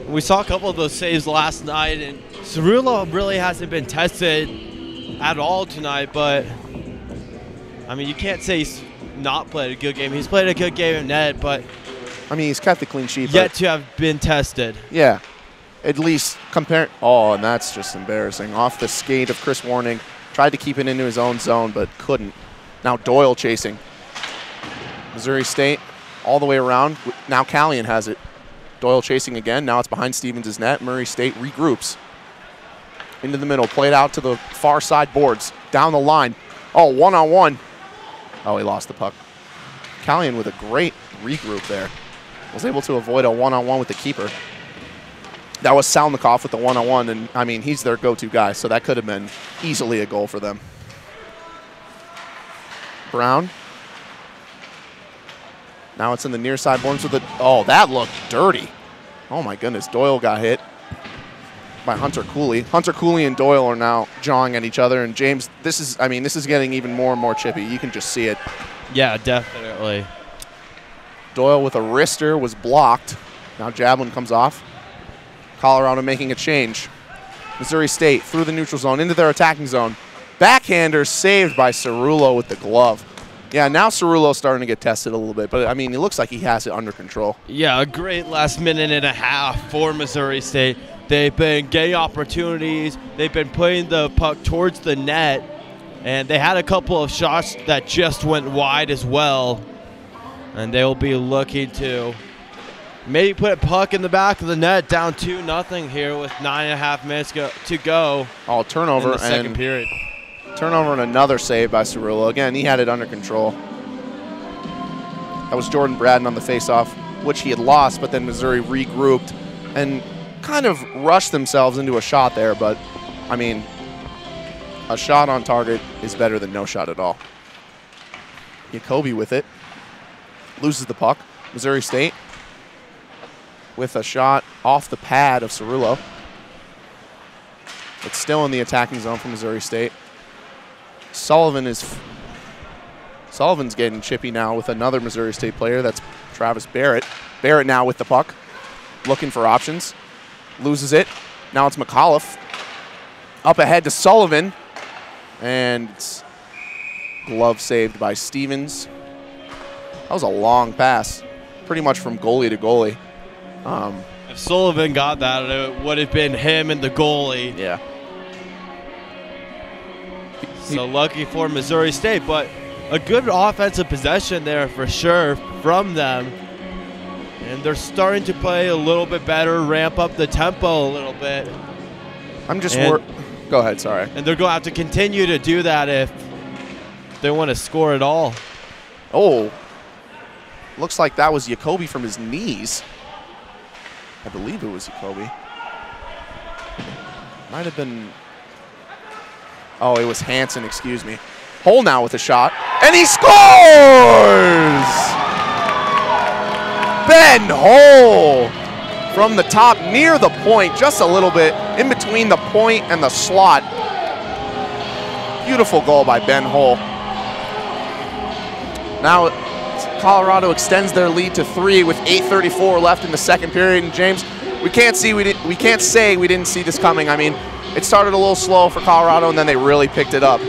[SPEAKER 3] We saw a couple of those saves last night, and Cerullo really hasn't been tested at all tonight, but I mean, you can't say he's not played a good game. He's played a good game in net, but
[SPEAKER 2] I mean, he's kept the clean sheet.
[SPEAKER 3] Yet to have been tested.
[SPEAKER 2] Yeah, at least compare. Oh, and that's just embarrassing. Off the skate of Chris Warnig. Tried to keep it into his own zone, but couldn't. Now Doyle chasing. Missouri State all the way around. Now Callion has it. Doyle chasing again. Now it's behind Stevens' net. Murray State regroups. Into the middle. Played out to the far side boards. Down the line. Oh, one-on-one. Oh, he lost the puck. Callion with a great regroup there. Was able to avoid a one-on-one with the keeper. That was Salnikov with the one-on-one, and I mean, he's their go-to guy, so that could have been easily a goal for them. Brown. Now it's in the near side boards with it. Oh, that looked dirty. Oh my goodness, Doyle got hit by Hunter Cooley. Hunter Cooley and Doyle are now jawing at each other, and James, this is getting even more and more chippy. You can just see it.
[SPEAKER 3] Yeah, definitely.
[SPEAKER 2] Doyle with a wrister was blocked. Now Jablin comes off. Colorado making a change. Missouri State through the neutral zone into their attacking zone. Backhander saved by Cerullo with the glove. Yeah, now Cerullo's starting to get tested a little bit, but I mean, he looks like he has it under control.
[SPEAKER 3] Yeah, a great last minute and a half for Missouri State. They've been getting opportunities. They've been putting the puck towards the net, and they had a couple of shots that just went wide as well. And they will be looking to maybe put a puck in the back of the net, down 2-0 here with 9.5 minutes to go.
[SPEAKER 2] Oh, turnover
[SPEAKER 3] in the second period.
[SPEAKER 2] Turnover and another save by Cerullo. Again, he had it under control. That was Jordan Braden on the faceoff, which he had lost, but then Missouri regrouped and kind of rushed themselves into a shot there. But, I mean, a shot on target is better than no shot at all. Jacoby with it. Loses the puck. Missouri State with a shot off the pad of Cerullo. It's still in the attacking zone for Missouri State. Sullivan's getting chippy now with another Missouri State player. That's Travis Barrett. Barrett now with the puck, looking for options. Loses it. Now it's McAuliffe. Up ahead to Sullivan. And it's glove saved by Stevens. That was a long pass, pretty much from goalie to goalie.
[SPEAKER 3] If Sullivan got that, it would have been him and the goalie.
[SPEAKER 4] Yeah.
[SPEAKER 3] So lucky for Missouri State, but a good offensive possession there for sure from them. And they're starting to play a little bit better, ramp up the tempo a little bit.
[SPEAKER 4] I'm just go ahead, sorry.
[SPEAKER 3] And they're going to have to continue to do that if they want to score at all.
[SPEAKER 4] Oh, looks like that was Jacoby from his knees. I believe it was Jacoby. Might have been, oh, it was Hansen, excuse me. Hole now with a shot, and he scores! Ben Hole from the top near the point, just a little bit in between the point and the slot. Beautiful goal by Ben Hole. Now Colorado extends their lead to 3 with 8:34 left in the second period. And James, we can't say we didn't see this coming. I mean, it started a little slow for Colorado, and then they really picked it up.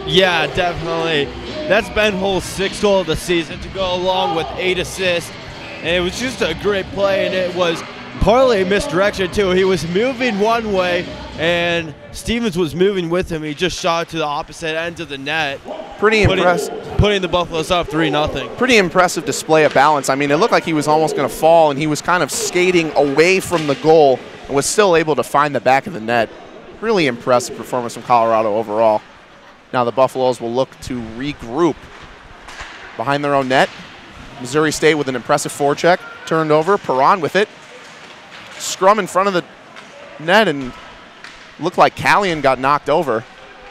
[SPEAKER 3] Yeah, definitely. That's Ben Hole's 6th goal of the season to go along with 8 assists. And it was just a great play, and it was partly a misdirection, too. He was moving one way, and Stevens was moving with him. He just shot to the opposite end of the net.
[SPEAKER 4] Pretty impressive.
[SPEAKER 3] Putting the Buffaloes up 3-0.
[SPEAKER 4] Pretty impressive display of balance. I mean, it looked like he was almost going to fall, and he was kind of skating away from the goal and was still able to find the back of the net. Really impressive performance from Colorado overall. Now the Buffaloes will look to regroup behind their own net. Missouri State with an impressive forecheck, turned over, Perron with it. Scrum in front of the net, and looked like Callion got knocked over,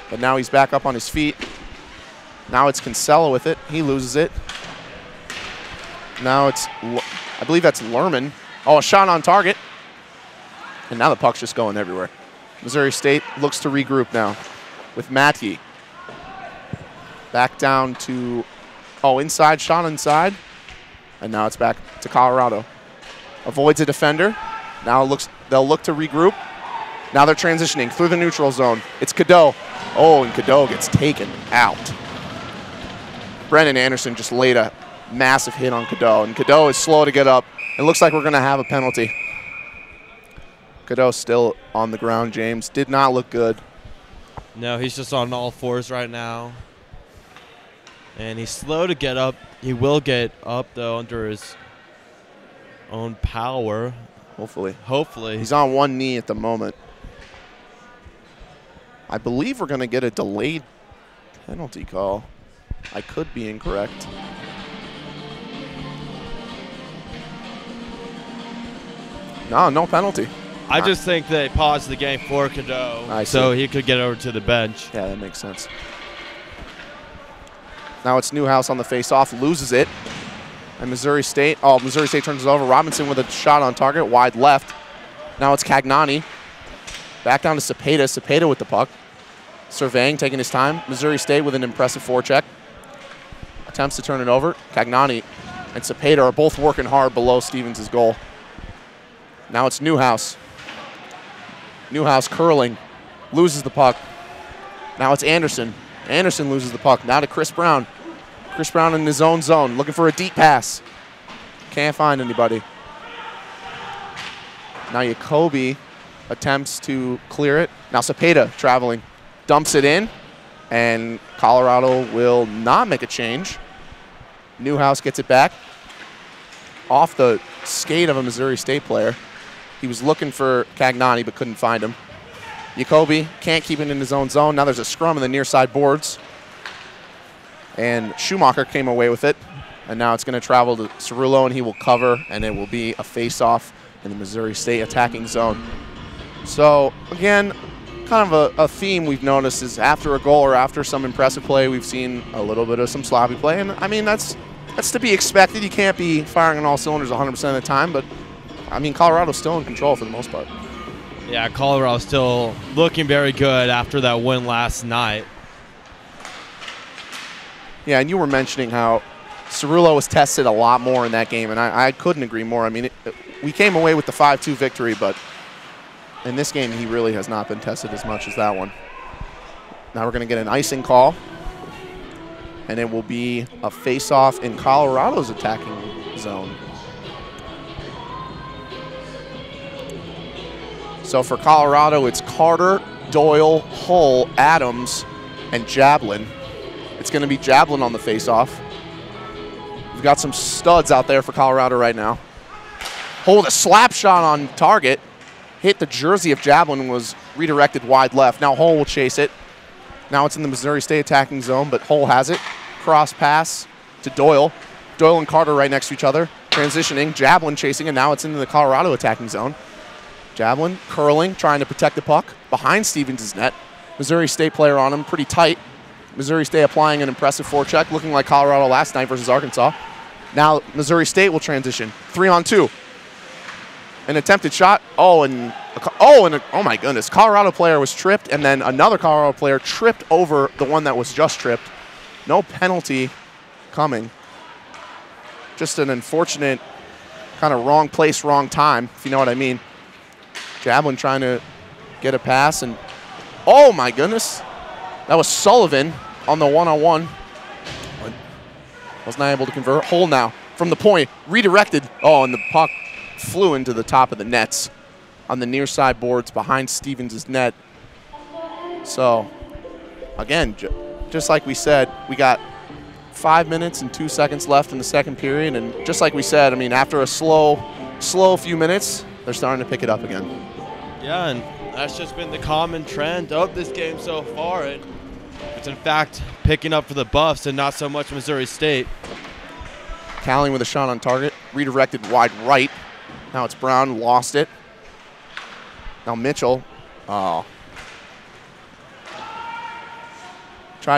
[SPEAKER 4] but now he's back up on his feet. Now it's Kinsella with it, he loses it. Now it's, I believe that's Lerman. Oh, a shot on target. And now the puck's just going everywhere. Missouri State looks to regroup now with Matty. Back down to, oh, inside, shot inside. And now it's back to Colorado. Avoids a defender. Now they'll look to regroup. Now they're transitioning through the neutral zone. It's Cadeau. Oh, and Cadeau gets taken out. Brennan Anderson just laid a massive hit on Cadeau, and Cadeau is slow to get up. It looks like we're going to have a penalty. Cadeau still on the ground, James. Did not look good.
[SPEAKER 3] No, he's just on all fours right now. And he's slow to get up. He will get up, though, under his own power.
[SPEAKER 4] Hopefully.
[SPEAKER 3] Hopefully.
[SPEAKER 4] He's on one knee at the moment. I believe we're going to get a delayed penalty call. I could be incorrect. No penalty.
[SPEAKER 3] I just think they paused the game for Cadeau so he could get over to the bench.
[SPEAKER 4] Yeah, that makes sense. Now it's Newhouse on the face-off, loses it. And Missouri State turns it over. Robinson with a shot on target, wide left. Now it's Cagnani. Back down to Cepeda. Cepeda with the puck. Surveying, taking his time. Missouri State with an impressive forecheck. Attempts to turn it over. Cagnani and Cepeda are both working hard below Stevens' goal. Now it's Newhouse. Newhouse curling, loses the puck. Now it's Anderson. Anderson loses the puck. Now to Chris Brown. Chris Brown in his own zone, looking for a deep pass. Can't find anybody. Now Jacoby attempts to clear it. Now Cepeda traveling, dumps it in, and Colorado will not make a change. Newhouse gets it back off the skate of a Missouri State player. He was looking for Cagnani but couldn't find him. Jacoby can't keep it in his own zone. Now there's a scrum in the near side boards. And Schumacher came away with it. And now it's going to travel to Cerullo, and he will cover, and it will be a face-off in the Missouri State attacking zone. So, again, kind of a theme we've noticed is after a goal or after some impressive play, we've seen a little bit of some sloppy play. And, I mean, that's to be expected. You can't be firing on all cylinders 100% of the time. But, I mean, Colorado's still in control for the most part.
[SPEAKER 3] Yeah, Colorado's still looking very good after that win last night.
[SPEAKER 4] Yeah, and you were mentioning how Cerullo was tested a lot more in that game, and I couldn't agree more. I mean, we came away with the 5-2 victory, but in this game, he really has not been tested as much as that one. Now we're going to get an icing call, and it will be a face-off in Colorado's attacking zone. So for Colorado, it's Carter, Doyle, Hull, Adams, and Jablin. It's going to be Jablin on the face-off. We've got some studs out there for Colorado right now. Hull with a slap shot on target. Hit the jersey of Jablin and was redirected wide left. Now Hull will chase it. Now it's in the Missouri State attacking zone, but Hull has it. Cross pass to Doyle. Doyle and Carter right next to each other. Transitioning, Jablin chasing, and now it's into the Colorado attacking zone. Jablin curling, trying to protect the puck behind Stevens' net. Missouri State player on him, pretty tight. Missouri State applying an impressive forecheck, looking like Colorado last night versus Arkansas. Now Missouri State will transition. 3-on-2. An attempted shot. Oh my goodness. Colorado player was tripped, and then another Colorado player tripped over the one that was just tripped. No penalty coming. Just an unfortunate kind of wrong place, wrong time, if you know what I mean. Jablin trying to get a pass, and oh my goodness. That was Sullivan on the one-on-one. Was not able to convert. Hull now from the point, redirected. Oh, and the puck flew into the top of the nets on the near side boards behind Stevens' net. So, again, just like we said, we got 5 minutes and 2 seconds left in the second period. And just like we said, I mean, after a slow few minutes, they're starting to pick it up again.
[SPEAKER 3] Yeah, and that's just been the common trend of this game so far. And it's, in fact, picking up for the Buffs and not so much Missouri State.
[SPEAKER 4] Calling with a shot on target, redirected wide right. Now it's Brown, lost it. Now Mitchell, tried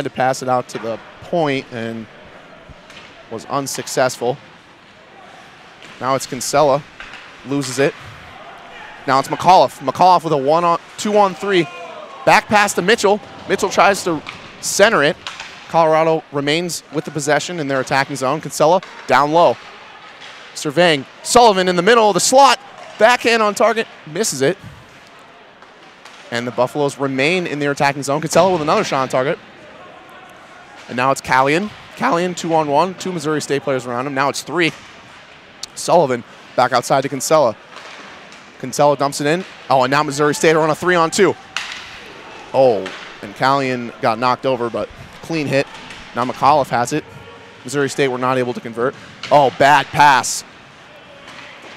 [SPEAKER 4] to pass it out to the point and was unsuccessful. Now it's Kinsella, loses it. Now it's McAuliffe. McAuliffe with a 2-on-3. Back pass to Mitchell. Mitchell tries to center it. Colorado remains with the possession in their attacking zone. Kinsella down low. Surveying. Sullivan in the middle of the slot. Backhand on target. Misses it. And the Buffaloes remain in their attacking zone. Kinsella with another shot on target. And now it's Callion. Callion 2-on-1. 2 Missouri State players around him. Now it's 3. Sullivan back outside to Kinsella. Kinsella dumps it in. Oh, and now Missouri State are on a 3-on-2. Oh, and Callion got knocked over, but clean hit. Now McAuliffe has it. Missouri State were not able to convert. Oh, bad pass.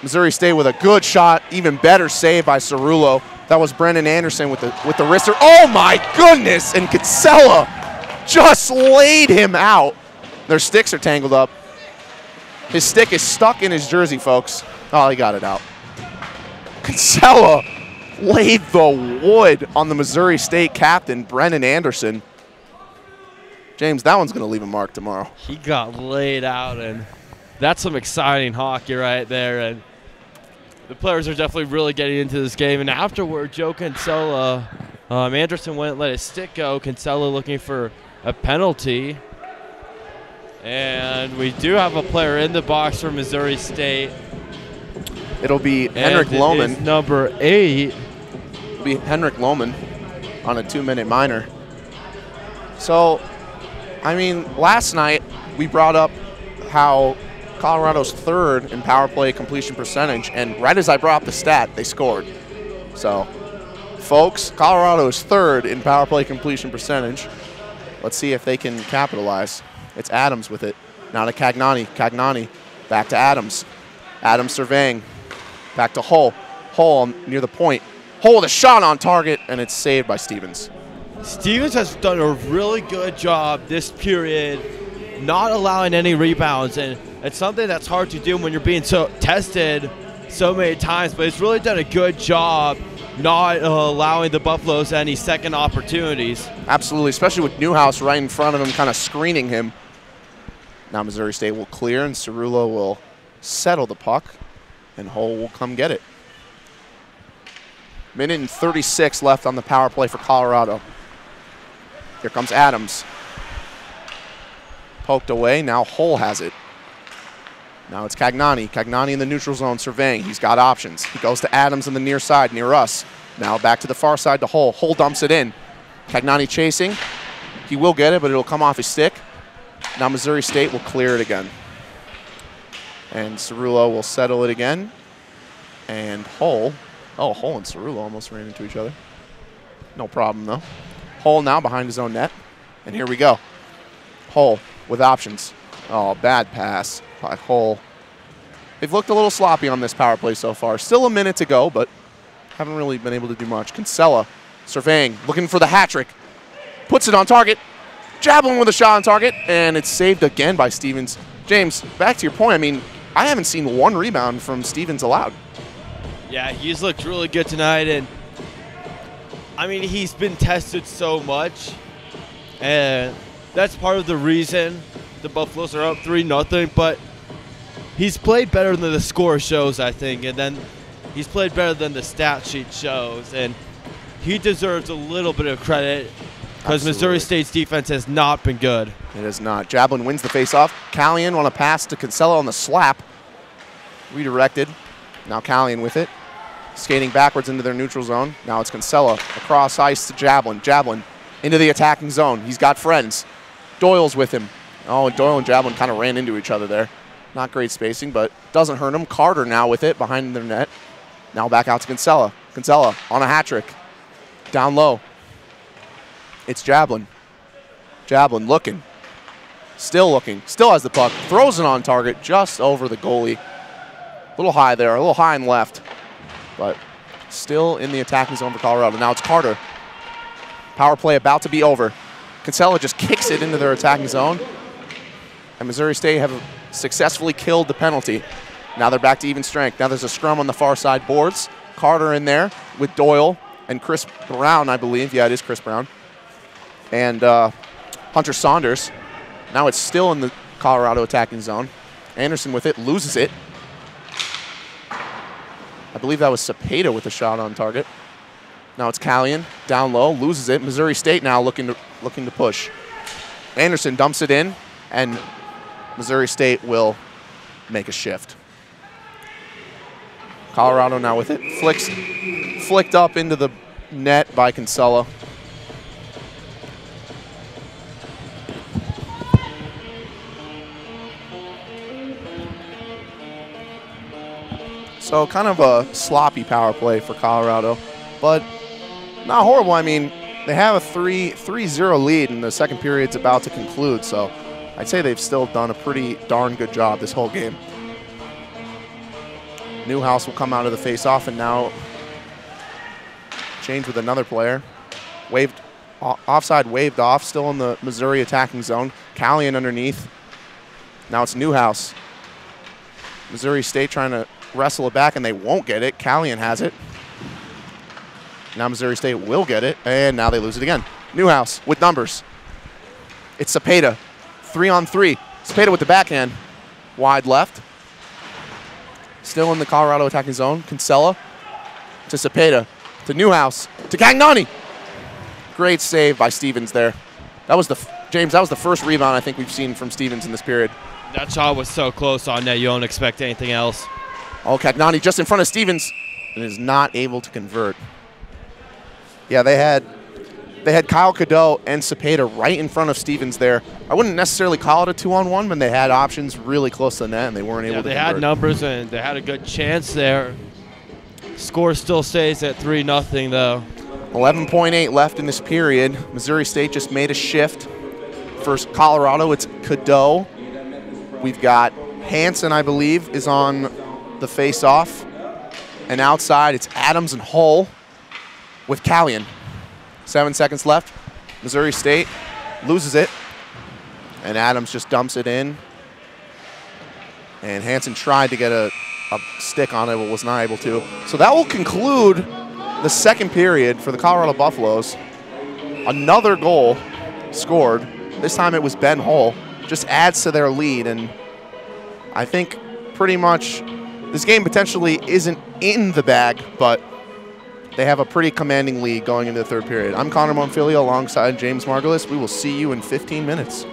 [SPEAKER 4] Missouri State with a good shot, even better save by Cerullo. That was Brennan Anderson with the wrister. Oh my goodness! And Kinsella just laid him out. Their sticks are tangled up. His stick is stuck in his jersey, folks. Oh, he got it out. Kinsella laid the wood on the Missouri State captain, Brennan Anderson. James, that one's going to leave a mark tomorrow.
[SPEAKER 3] He got laid out, and that's some exciting hockey right there. And the players are definitely really getting into this game. And afterward, Joe Kinsella, Anderson wouldn't let his stick go. Kinsella looking for a penalty. And we do have a player in the box for Missouri State.
[SPEAKER 4] It'll be Henrik Lohman.
[SPEAKER 3] Number 8.
[SPEAKER 4] It'll be Henrik Lohman on a 2-minute minor. So, I mean, last night we brought up how Colorado's 3rd in power play completion percentage, and right as I brought up the stat, they scored. So, folks, Colorado is 3rd in power play completion percentage. Let's see if they can capitalize. It's Adams with it. Now to Cagnani. Cagnani back to Adams. Adams surveying. Back to Hull. Hull near the point. Hull with a shot on target, and it's saved by Stevens.
[SPEAKER 3] Stevens has done a really good job this period not allowing any rebounds, and it's something that's hard to do when you're being so tested so many times, but he's really done a good job not allowing the Buffaloes any second opportunities.
[SPEAKER 4] Absolutely, especially with Newhouse right in front of him, kind of screening him. Now Missouri State will clear, and Cerullo will settle the puck, and Hull will come get it. Minute and 36 left on the power play for Colorado. Here comes Adams. Poked away, now Hull has it. Now it's Cagnani. Cagnani in the neutral zone surveying. He's got options. He goes to Adams on the near side, near us. Now back to the far side to Hull. Hull dumps it in. Cagnani chasing. He will get it, but it'll come off his stick. Now Missouri State will clear it again. And Cerullo will settle it again. And Hull Oh, Hull and Cerullo almost ran into each other. No problem, though. Hull now behind his own net. And here we go. Hull with options. Oh, bad pass by Hull. They've looked a little sloppy on this power play so far. Still a minute to go, but haven't really been able to do much. Kinsella surveying, looking for the hat trick. Puts it on target. Jablin with a shot on target, and it's saved again by Stevens. James, back to your point, I mean, I haven't seen one rebound from Stevens allowed.
[SPEAKER 3] Yeah, he's looked really good tonight, and I mean, he's been tested so much, and that's part of the reason the Buffaloes are up 3-0, but he's played better than the score shows, I think, and then he's played better than the stat sheet shows, and he deserves a little bit of credit because Missouri State's defense has not been good.
[SPEAKER 4] It has not. Jablin wins the faceoff. Callion on a pass to Kinsella on the slap. Redirected. Now Callion with it. Skating backwards into their neutral zone. Now it's Kinsella across ice to Jablin. Jablin into the attacking zone. He's got friends. Doyle's with him. Oh, and Doyle and Jablin kind of ran into each other there. Not great spacing, but doesn't hurt him. Carter now with it behind their net. Now back out to Kinsella. Kinsella on a hat trick. Down low. It's Jablin. Jablin looking. Still looking. Still has the puck. Throws it on target just over the goalie. A little high there. A little high and left. But still in the attacking zone for Colorado. Now it's Carter. Power play about to be over. Kinsella just kicks it into their attacking zone. And Missouri State have successfully killed the penalty. Now they're back to even strength. Now there's a scrum on the far side boards. Carter in there with Doyle and Chris Brown, I believe. Yeah, it is Chris Brown. And Hunter Saunders. Now it's still in the Colorado attacking zone. Anderson with it, loses it. I believe that was Cepeda with a shot on target. Now it's Callion, down low, loses it. Missouri State now looking to push. Anderson dumps it in, and Missouri State will make a shift. Colorado now with it. Flicked up into the net by Kinsella. So kind of a sloppy power play for Colorado, but not horrible. I mean, they have a 3-0 lead, and the second period's about to conclude, so I'd say they've still done a pretty darn good job this whole game. Newhouse will come out of the face-off, and now change with another player. Offside waved off, still in the Missouri attacking zone. Callion underneath. Now it's Newhouse. Missouri State trying to wrestle it back, and they won't get it. Callion has it. Now Missouri State will get it, and now they lose it again. Newhouse with numbers. It's Cepeda, 3-on-3. Cepeda with the backhand, wide left. Still in the Colorado attacking zone. Kinsella to Cepeda, to Newhouse, to Cagnani. Great save by Stevens there. That was James, that was the first rebound I think we've seen from Stevens in this period.
[SPEAKER 3] That shot was so close on net, you don't expect anything else.
[SPEAKER 4] Oh, Cagnani just in front of Stevens and is not able to convert. Yeah, they had Kyle Cadeau and Cepeda right in front of Stevens there. I wouldn't necessarily call it a 2-on-1, but they had options really close to the net, and they weren't able to convert.
[SPEAKER 3] They had numbers, and they had a good chance there. Score still stays at 3-0, though.
[SPEAKER 4] 11.8 left in this period. Missouri State just made a shift. First, Colorado, it's Cadeau. We've got Hansen, I believe, is on the face-off. And outside, it's Adams and Hull with Callion. 7 seconds left. Missouri State loses it. And Adams just dumps it in. And Hansen tried to get a stick on it, but was not able to. So that will conclude the second period for the Colorado Buffaloes. Another goal scored. This time it was Ben Hull. Just adds to their lead. And I think pretty much this game potentially isn't in the bag, but they have a pretty commanding lead going into the third period. I'm Connor Monfilio alongside James Margulis. We will see you in 15 minutes.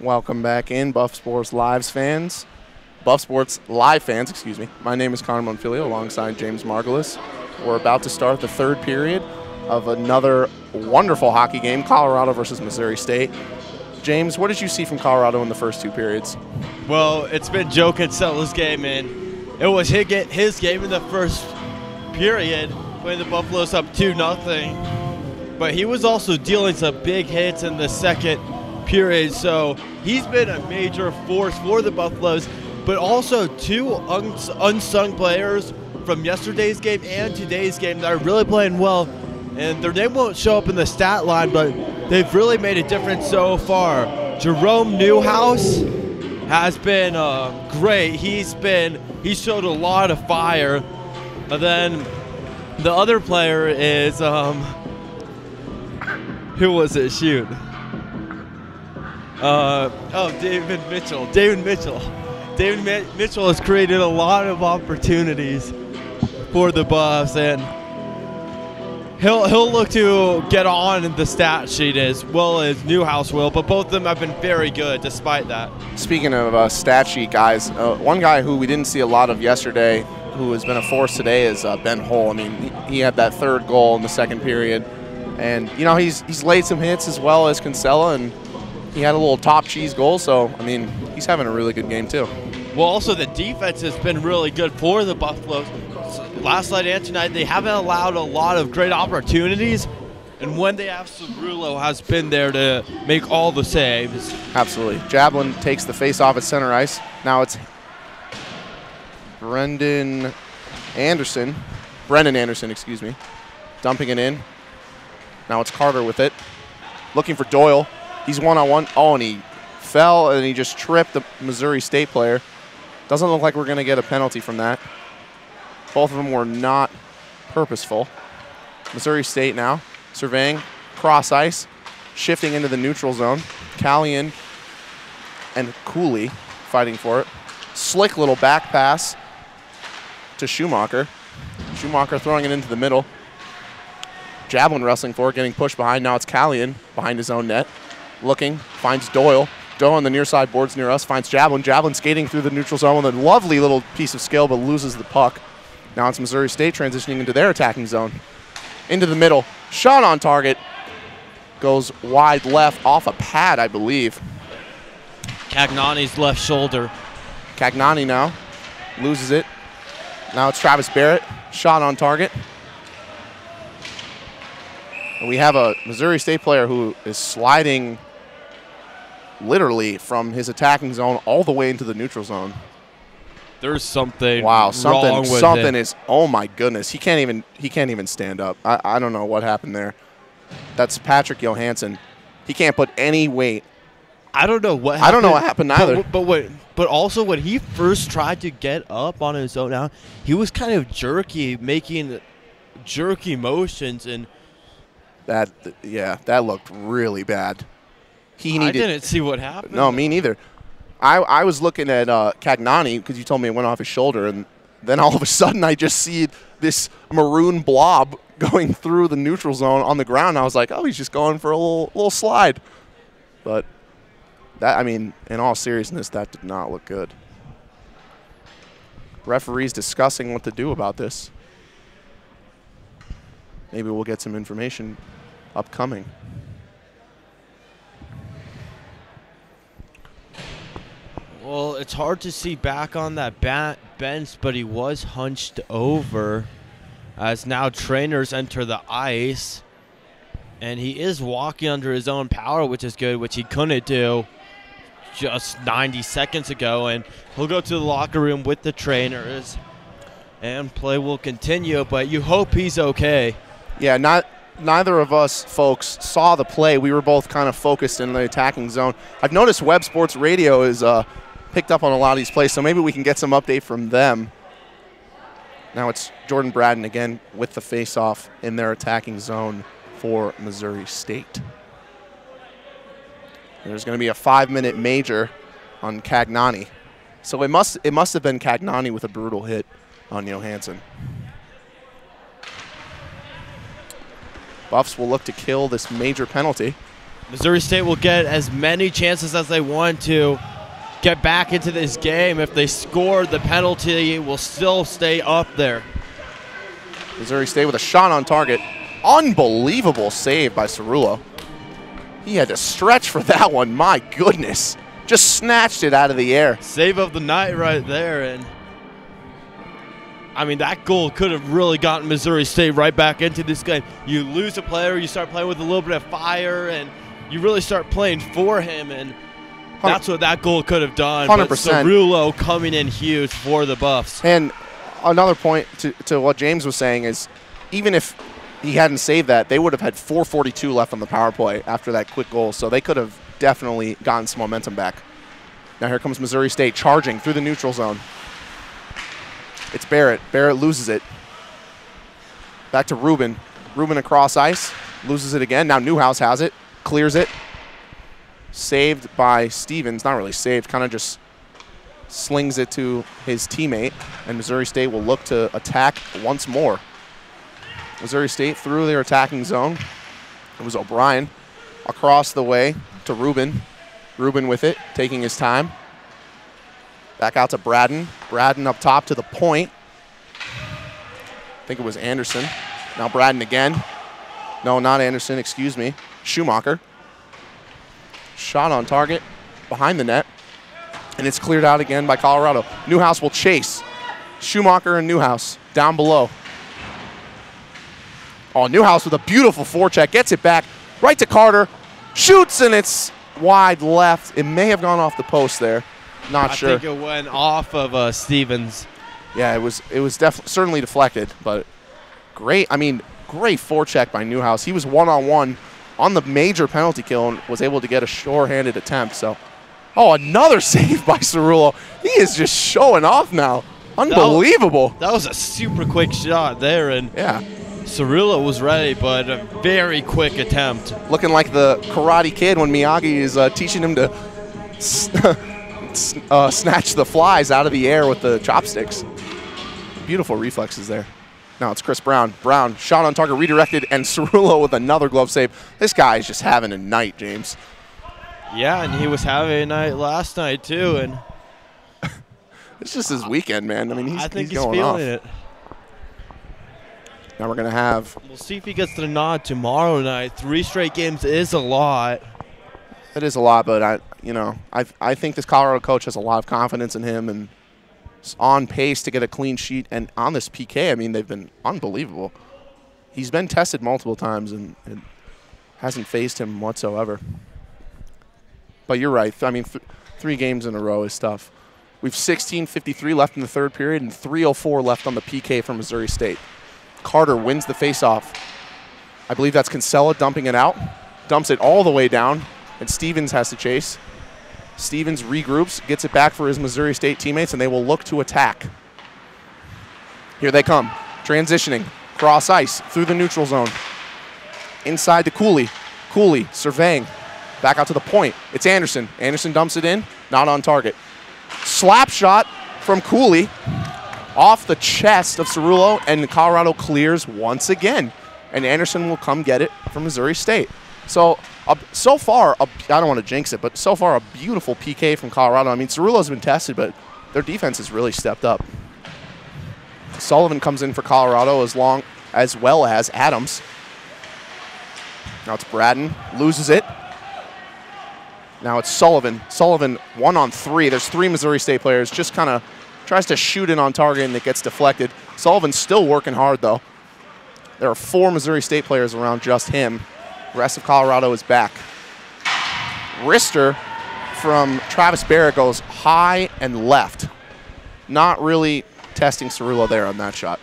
[SPEAKER 4] Welcome back in, Buff Sports Live fans. Buff Sports Live fans, excuse me. My name is Connor Monfilio alongside James Margulis. We're about to start the third period of another wonderful hockey game, Colorado versus Missouri State. James, what did you see from Colorado in the first two periods?
[SPEAKER 3] Well, it's been Joe Kinsella's game, and it was his game in the first period when the Buffaloes up 2-0. But he was also dealing some big hits in the second period, so he's been a major force for the Buffaloes. But also two unsung players from yesterday's game and today's game that are really playing well. And their name won't show up in the stat line, but they've really made a difference so far. Jerome Newhouse has been great. He showed a lot of fire. And then the other player is who was it? Shoot. David Mitchell. David Mitchell has created a lot of opportunities for the Buffs, and he'll look to get on in the stat sheet as well as Newhouse will, but both of them have been very good despite that.
[SPEAKER 4] Speaking of stat sheet guys, one guy who we didn't see a lot of yesterday who has been a force today is Ben Hull. I mean, he had that third goal in the second period, and you know he's laid some hits as well as Kinsella, and he had a little top cheese goal, so I mean he's having a really good game too.
[SPEAKER 3] Well, also the defense has been really good for the Buffaloes. Last night and tonight, they haven't allowed a lot of great opportunities, and when they have, Cerullo has been there to make all the saves.
[SPEAKER 4] Absolutely. Jablin takes the face-off at center ice. Now it's Brendan Anderson, excuse me, dumping it in. Now it's Carter with it, looking for Doyle. He's one-on-one. Oh, and he fell, and he just tripped the Missouri State player. Doesn't look like we're going to get a penalty from that. Both of them were not purposeful. Missouri State now surveying, cross ice, shifting into the neutral zone. Callion and Cooley fighting for it. Slick little back pass to Schumacher. Schumacher throwing it into the middle. Jablin wrestling for it, getting pushed behind. Now it's Callion behind his own net. Looking, finds Doyle. Doyle on the near side boards near us, finds Jablin. Jablin skating through the neutral zone with a lovely little piece of skill, but loses the puck. Now it's Missouri State transitioning into their attacking zone. Into the middle. Shot on target. Goes wide left off a pad, I believe.
[SPEAKER 3] Cagnani's left shoulder.
[SPEAKER 4] Cagnani now loses it. Now it's Travis Barrett. Shot on target. And we have a Missouri State player who is sliding literally from his attacking zone all the way into the neutral zone.
[SPEAKER 3] There's something
[SPEAKER 4] wrong
[SPEAKER 3] with
[SPEAKER 4] something
[SPEAKER 3] it.
[SPEAKER 4] is, oh my goodness, he can't even stand up. I don't know what happened there. That's Patrick Johansson. He can't put any weight.
[SPEAKER 3] I don't know what happened.
[SPEAKER 4] I don't know what happened either.
[SPEAKER 3] But also when he first tried to get up on his own now, he was kind of jerky, making jerky motions, and
[SPEAKER 4] that looked really bad.
[SPEAKER 3] I didn't see what happened.
[SPEAKER 4] No, me neither. I was looking at Cagnani because you told me it went off his shoulder, and then all of a sudden I just see this maroon blob going through the neutral zone on the ground. I was like, oh, he's just going for a little slide. But that, I mean, in all seriousness, that did not look good. Referees discussing what to do about this. Maybe we'll get some information upcoming.
[SPEAKER 3] Well, it's hard to see back on that bench, but he was hunched over as now trainers enter the ice. And he is walking under his own power, which is good, which he couldn't do just 90 seconds ago. And he'll go to the locker room with the trainers, and play will continue, but you hope he's okay.
[SPEAKER 4] Yeah, neither of us folks saw the play. We were both kind of focused in the attacking zone. I've noticed Web Sports Radio is picked up on a lot of these plays, so maybe we can get some update from them. Now it's Jordan Braden again with the face-off in their attacking zone for Missouri State. There's going to be a 5-minute major on Cagnani. So it must have been Cagnani with a brutal hit on Johansson. Buffs will look to kill this major penalty.
[SPEAKER 3] Missouri State will get as many chances as they want to get back into this game. If they score, the penalty will still stay up there.
[SPEAKER 4] Missouri State with a shot on target. Unbelievable save by Cerullo. He had to stretch for that one. My goodness. Just snatched it out of the air.
[SPEAKER 3] Save of the night right there. And I mean, that goal could have really gotten Missouri State right back into this game. You lose a player, you start playing with a little bit of fire, and you really start playing for him, and that's what that goal could have done.
[SPEAKER 4] 100%.
[SPEAKER 3] But Cerullo coming in huge for the Buffs.
[SPEAKER 4] And another point to what James was saying is, even if he hadn't saved that, they would have had 4:42 left on the power play after that quick goal, so they could have definitely gotten some momentum back. Now here comes Missouri State charging through the neutral zone. It's Barrett. Barrett loses it. Back to Rubin. Rubin across ice. Loses it again. Now Newhouse has it. Clears it. Saved by Stevens. Not really saved. Kind of just slings it to his teammate. And Missouri State will look to attack once more. Missouri State through their attacking zone. It was O'Brien. Across the way to Rubin. Rubin with it. Taking his time. Back out to Braden. Braden up top to the point. I think it was Anderson. Now Braden again. No, not Anderson, excuse me. Schumacher. Shot on target behind the net. And it's cleared out again by Colorado. Newhouse will chase. Schumacher and Newhouse down below. Oh, Newhouse with a beautiful forecheck. Gets it back right to Carter. Shoots, and it's wide left. It may have gone off the post there. Not sure.
[SPEAKER 3] I think it went off of Stevens.
[SPEAKER 4] Yeah, it was certainly deflected, but great. I mean, great forecheck by Newhouse. He was one-on-one on the major penalty kill and was able to get a sure-handed attempt. So, oh, another save by Cerullo. He is just showing off now. Unbelievable.
[SPEAKER 3] That was a super quick shot there, and
[SPEAKER 4] yeah,
[SPEAKER 3] Cerullo was ready, but a very quick attempt.
[SPEAKER 4] Looking like the Karate Kid when Miyagi is teaching him to snatch the flies out of the air with the chopsticks. Beautiful reflexes there. Now it's Chris Brown. Brown, shot on target, redirected, and Cerullo with another glove save. This guy is just having a night, James.
[SPEAKER 3] Yeah, and he was having a night last night, too. And
[SPEAKER 4] it's just his weekend, man. I mean,
[SPEAKER 3] I think he's
[SPEAKER 4] going
[SPEAKER 3] feeling
[SPEAKER 4] off.
[SPEAKER 3] it.
[SPEAKER 4] Now we're going to have...
[SPEAKER 3] We'll see if he gets the nod tomorrow night. 3 straight games is a lot.
[SPEAKER 4] It is a lot, but I think this Colorado coach has a lot of confidence in him and is on pace to get a clean sheet. And on this PK, I mean, they've been unbelievable. He's been tested multiple times and it hasn't phased him whatsoever. But you're right. I mean, 3 games in a row is tough. We've 16:53 left in the third period and 3:04 left on the PK for Missouri State. Carter wins the faceoff. I believe that's Kinsella dumping it out. Dumps it all the way down. And Stevens has to chase. Stevens regroups, gets it back for his Missouri State teammates, and they will look to attack. Here they come, transitioning, cross ice, through the neutral zone. Inside to Cooley. Cooley surveying, back out to the point. It's Anderson. Anderson dumps it in, not on target. Slap shot from Cooley off the chest of Cerullo, and Colorado clears once again. And Anderson will come get it from Missouri State. So far, I don't want to jinx it, but so far a beautiful PK from Colorado. I mean, Cerullo's been tested, but their defense has really stepped up. Sullivan comes in for Colorado as well as Adams. Now it's Braden, loses it. Now it's Sullivan. Sullivan 1-on-3. There's 3 Missouri State players. Just kind of tries to shoot it on target and it gets deflected. Sullivan's still working hard though. There are 4 Missouri State players around just him. The rest of Colorado is back. Wrister from Travis Barrett goes high and left. Not really testing Cerullo there on that shot.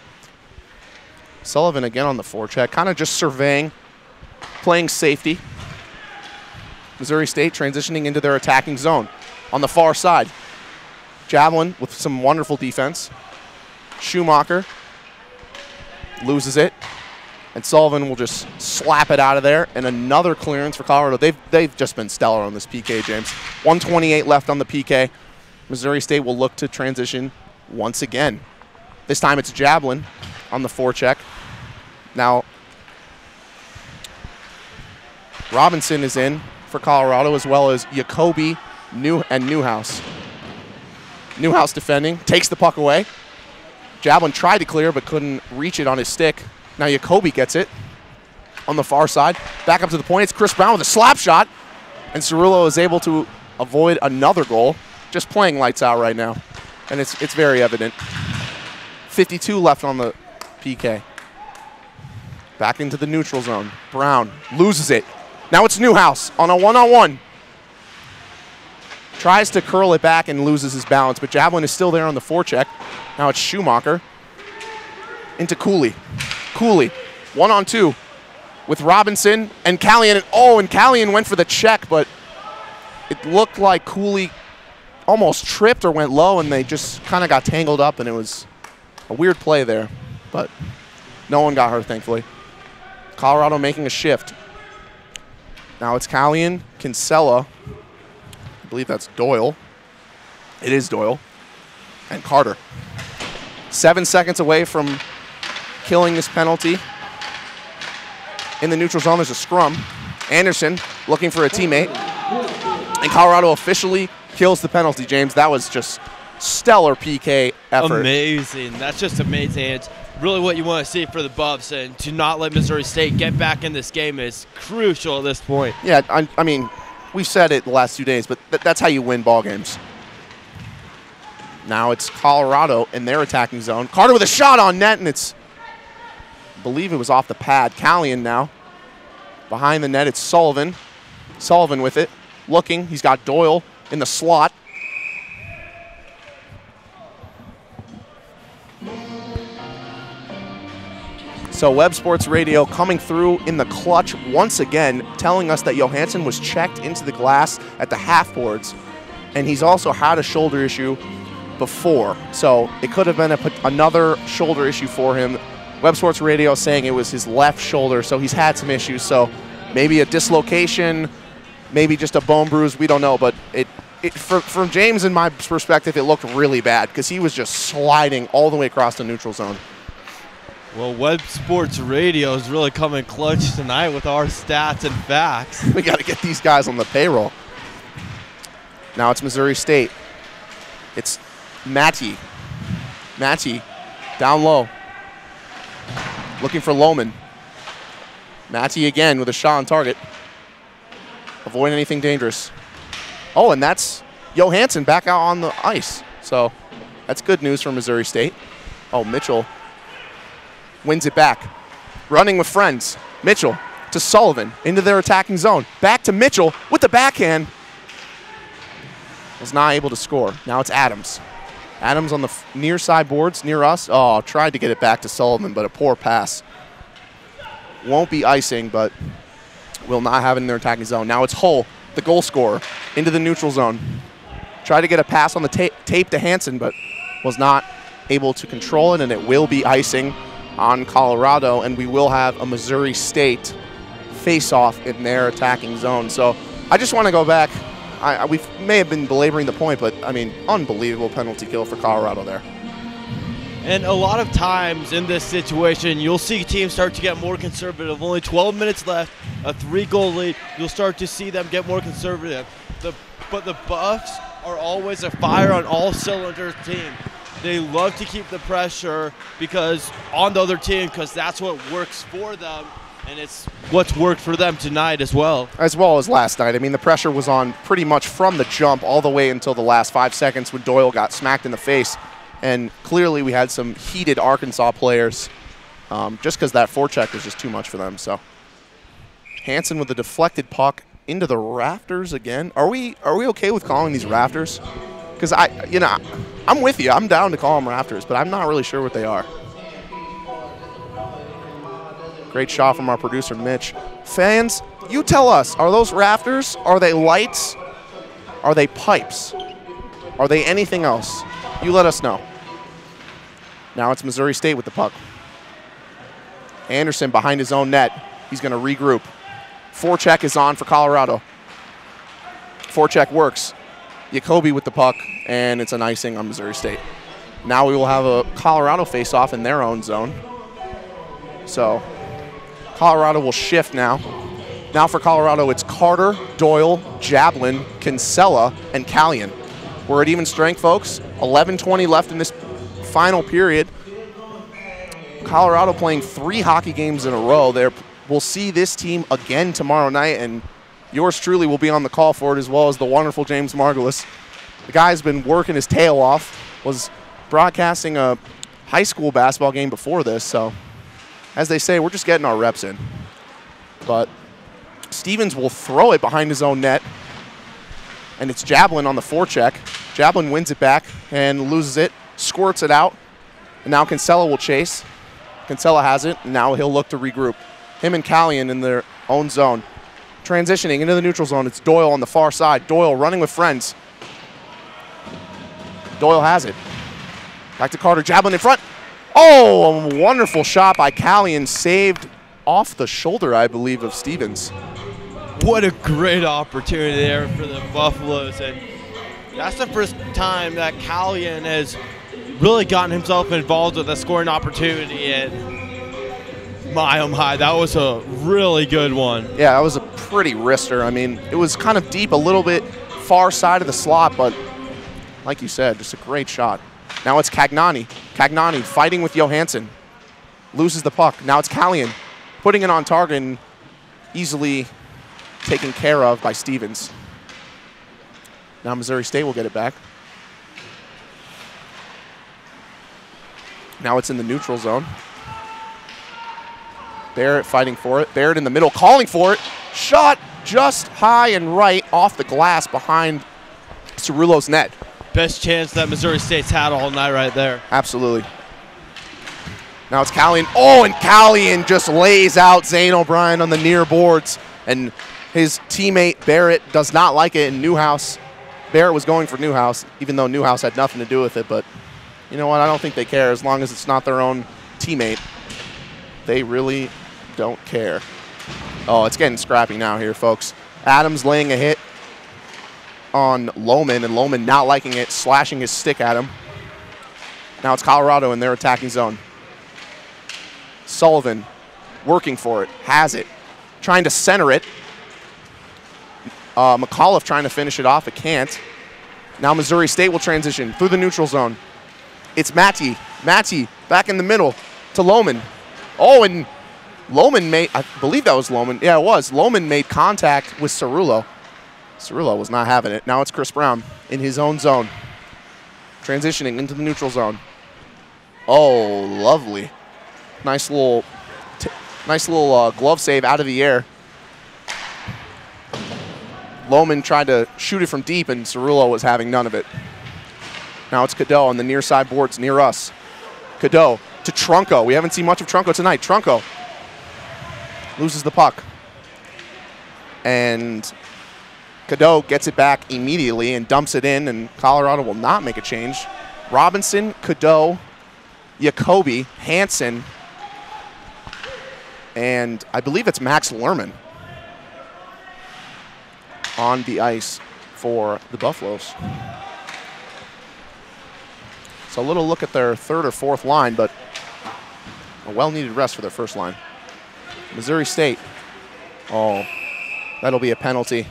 [SPEAKER 4] Sullivan again on the forecheck, kind of just surveying, playing safety. Missouri State transitioning into their attacking zone. On the far side, Javelin with some wonderful defense. Schumacher loses it. And Sullivan will just slap it out of there. And another clearance for Colorado. They've just been stellar on this PK, James. 1:28 left on the PK. Missouri State will look to transition once again. This time it's Javelin on the forecheck. Now, Robinson is in for Colorado, as well as Jacoby and Newhouse. Newhouse defending, takes the puck away. Jablin tried to clear but couldn't reach it on his stick. Now Jacoby gets it on the far side. Back up to the point. It's Chris Brown with a slap shot. And Cerullo is able to avoid another goal. Just playing lights out right now. And it's very evident. 52 left on the PK. Back into the neutral zone. Brown loses it. Now it's Newhouse on a one-on-one. Tries to curl it back and loses his balance, but Jablin is still there on the forecheck. Now it's Schumacher into Cooley. Cooley, 1-on-2 with Robinson and Callian. And Callian went for the check, but it looked like Cooley almost tripped or went low, and they just kind of got tangled up, and it was a weird play there. But no one got hurt, thankfully. Colorado making a shift. Now it's Callian, Kinsella. I believe that's Doyle. It is Doyle. And Carter. 7 seconds away from killing this penalty. In the neutral zone, there's a scrum. Anderson looking for a teammate. And Colorado officially kills the penalty, James. That was just stellar PK effort.
[SPEAKER 3] Amazing. That's just amazing. It's really what you want to see for the Buffs, and to not let Missouri State get back in this game is crucial at this point.
[SPEAKER 4] Yeah, I mean, we've said it the last 2 days, but that's how you win ball games. Now it's Colorado in their attacking zone. Carter with a shot on net, and I believe it was off the pad. Callian now. Behind the net, it's Sullivan. Sullivan with it. Looking. He's got Doyle in the slot. So Web Sports Radio coming through in the clutch once again, telling us that Johansson was checked into the glass at the half boards, and he's also had a shoulder issue before. So it could have been another shoulder issue for him. Web Sports Radio saying it was his left shoulder, so he's had some issues. So maybe a dislocation, maybe just a bone bruise, we don't know. But from James and my perspective, it looked really bad because he was just sliding all the way across the neutral zone.
[SPEAKER 3] Well, Web Sports Radio is really coming clutch tonight with our stats and facts.
[SPEAKER 4] We got to get these guys on the payroll. Now it's Missouri State. It's Matty. Matty down low. Looking for Lohman. Matty again with a shot on target. Avoid anything dangerous. Oh, and that's Johansson back out on the ice. So that's good news for Missouri State. Oh, Mitchell wins it back. Running with friends. Mitchell to Sullivan into their attacking zone. Back to Mitchell with the backhand. Was not able to score. Now it's Adams. Adams on the near side boards near us. Oh, tried to get it back to Sullivan, but a poor pass. Won't be icing, but will not have it in their attacking zone. Now it's Hull, the goal scorer, into the neutral zone. Tried to get a pass on the tape to Hansen, but was not able to control it, and it will be icing on Colorado, and we will have a Missouri State face-off in their attacking zone. So I just want to go back. We may have been belaboring the point, but, I mean, unbelievable penalty kill for Colorado there.
[SPEAKER 3] And a lot of times in this situation, you'll see teams start to get more conservative. Only 12 minutes left, a 3-goal lead. You'll start to see them get more conservative. But the Buffs are always a fire on all cylinders team. They love to keep the pressure on the other team because that's what works for them, and it's what's worked for them tonight as well. As
[SPEAKER 4] well as last night. I mean, the pressure was on pretty much from the jump all the way until the last 5 seconds when Doyle got smacked in the face. And clearly we had some heated Arkansas players just because that forecheck was just too much for them. So Hansen with the deflected puck into the rafters again. Are we okay with calling these rafters? Because I'm with you. I'm down to call them rafters, but I'm not really sure what they are. Great shot from our producer, Mitch. Fans, you tell us, are those rafters? Are they lights? Are they pipes? Are they anything else? You let us know. Now it's Missouri State with the puck. Anderson behind his own net. He's going to regroup. Forecheck is on for Colorado. Forecheck works. Jacoby with the puck, and it's an icing on Missouri State. Now we will have a Colorado face-off in their own zone. So Colorado will shift now. Now for Colorado, it's Carter, Doyle, Jablin, Kinsella, and Callion. We're at even strength, folks. 11:20 left in this final period. Colorado playing 3 hockey games in a row. We'll see this team again tomorrow night, and yours truly will be on the call for it, as well as the wonderful James Margulis. The guy's been working his tail off, was broadcasting a high school basketball game before this, so as they say, we're just getting our reps in. But Stevens will throw it behind his own net, and it's Jablin on the forecheck. Jablin wins it back and loses it, squirts it out, and now Kinsella will chase. Kinsella has it, and now he'll look to regroup. Him and Callion in their own zone. Transitioning into the neutral zone, it's Doyle on the far side. Doyle running with friends. Doyle has it. Back to Carter, Jablin in front. Oh, a wonderful shot by Callion, saved off the shoulder, I believe, of Stevens.
[SPEAKER 3] What a great opportunity there for the Buffaloes. And that's the first time that Callion has really gotten himself involved with a scoring opportunity. And my oh my, that was a really good one. Yeah,
[SPEAKER 4] that was a pretty wrister. I mean, it was kind of deep, a little bit far side of the slot, but like you said, just a great shot. Now it's Cagnani. Cagnani fighting with Johansson. Loses the puck. Now it's Callion putting it on target and easily taken care of by Stevens. Now Missouri State will get it back. Now it's in the neutral zone. Barrett fighting for it. Barrett in the middle, calling for it. Shot just high and right off the glass behind Cerullo's net.
[SPEAKER 3] Best chance that Missouri State's had all night right there.
[SPEAKER 4] Absolutely. Now it's Callion. Oh, and Callion just lays out Zane O'Brien on the near boards. And his teammate Barrett does not like it in Newhouse. Barrett was going for Newhouse, even though Newhouse had nothing to do with it. But you know what? I don't think they care as long as it's not their own teammate. They really don't care. Oh, it's getting scrappy now here, folks. Adams laying a hit on Lohman, and Lohman not liking it, slashing his stick at him. Now it's Colorado in their attacking zone. Sullivan working for it, has it, trying to center it. McAuliffe trying to finish it off, it can't. Now Missouri State will transition through the neutral zone. It's Matty. Matty back in the middle to Lohman. Oh, and Lohman made, I believe that was Lohman. Yeah, it was. Lohman made contact with Cerullo. Cerullo was not having it. Now it's Chris Brown in his own zone. Transitioning into the neutral zone. Oh, lovely. Nice little glove save out of the air. Lohman tried to shoot it from deep, and Cerullo was having none of it. Now it's Cadeau on the near side boards near us. Cadeau to Trunco. We haven't seen much of Trunco tonight. Trunco loses the puck. And Cadeau gets it back immediately and dumps it in, and Colorado will not make a change. Robinson, Cadeau, Jacoby, Hansen, and I believe it's Max Lerman on the ice for the Buffaloes. So a little look at their third or fourth line, but a well-needed rest for their first line. Missouri State. Oh, that'll be a penalty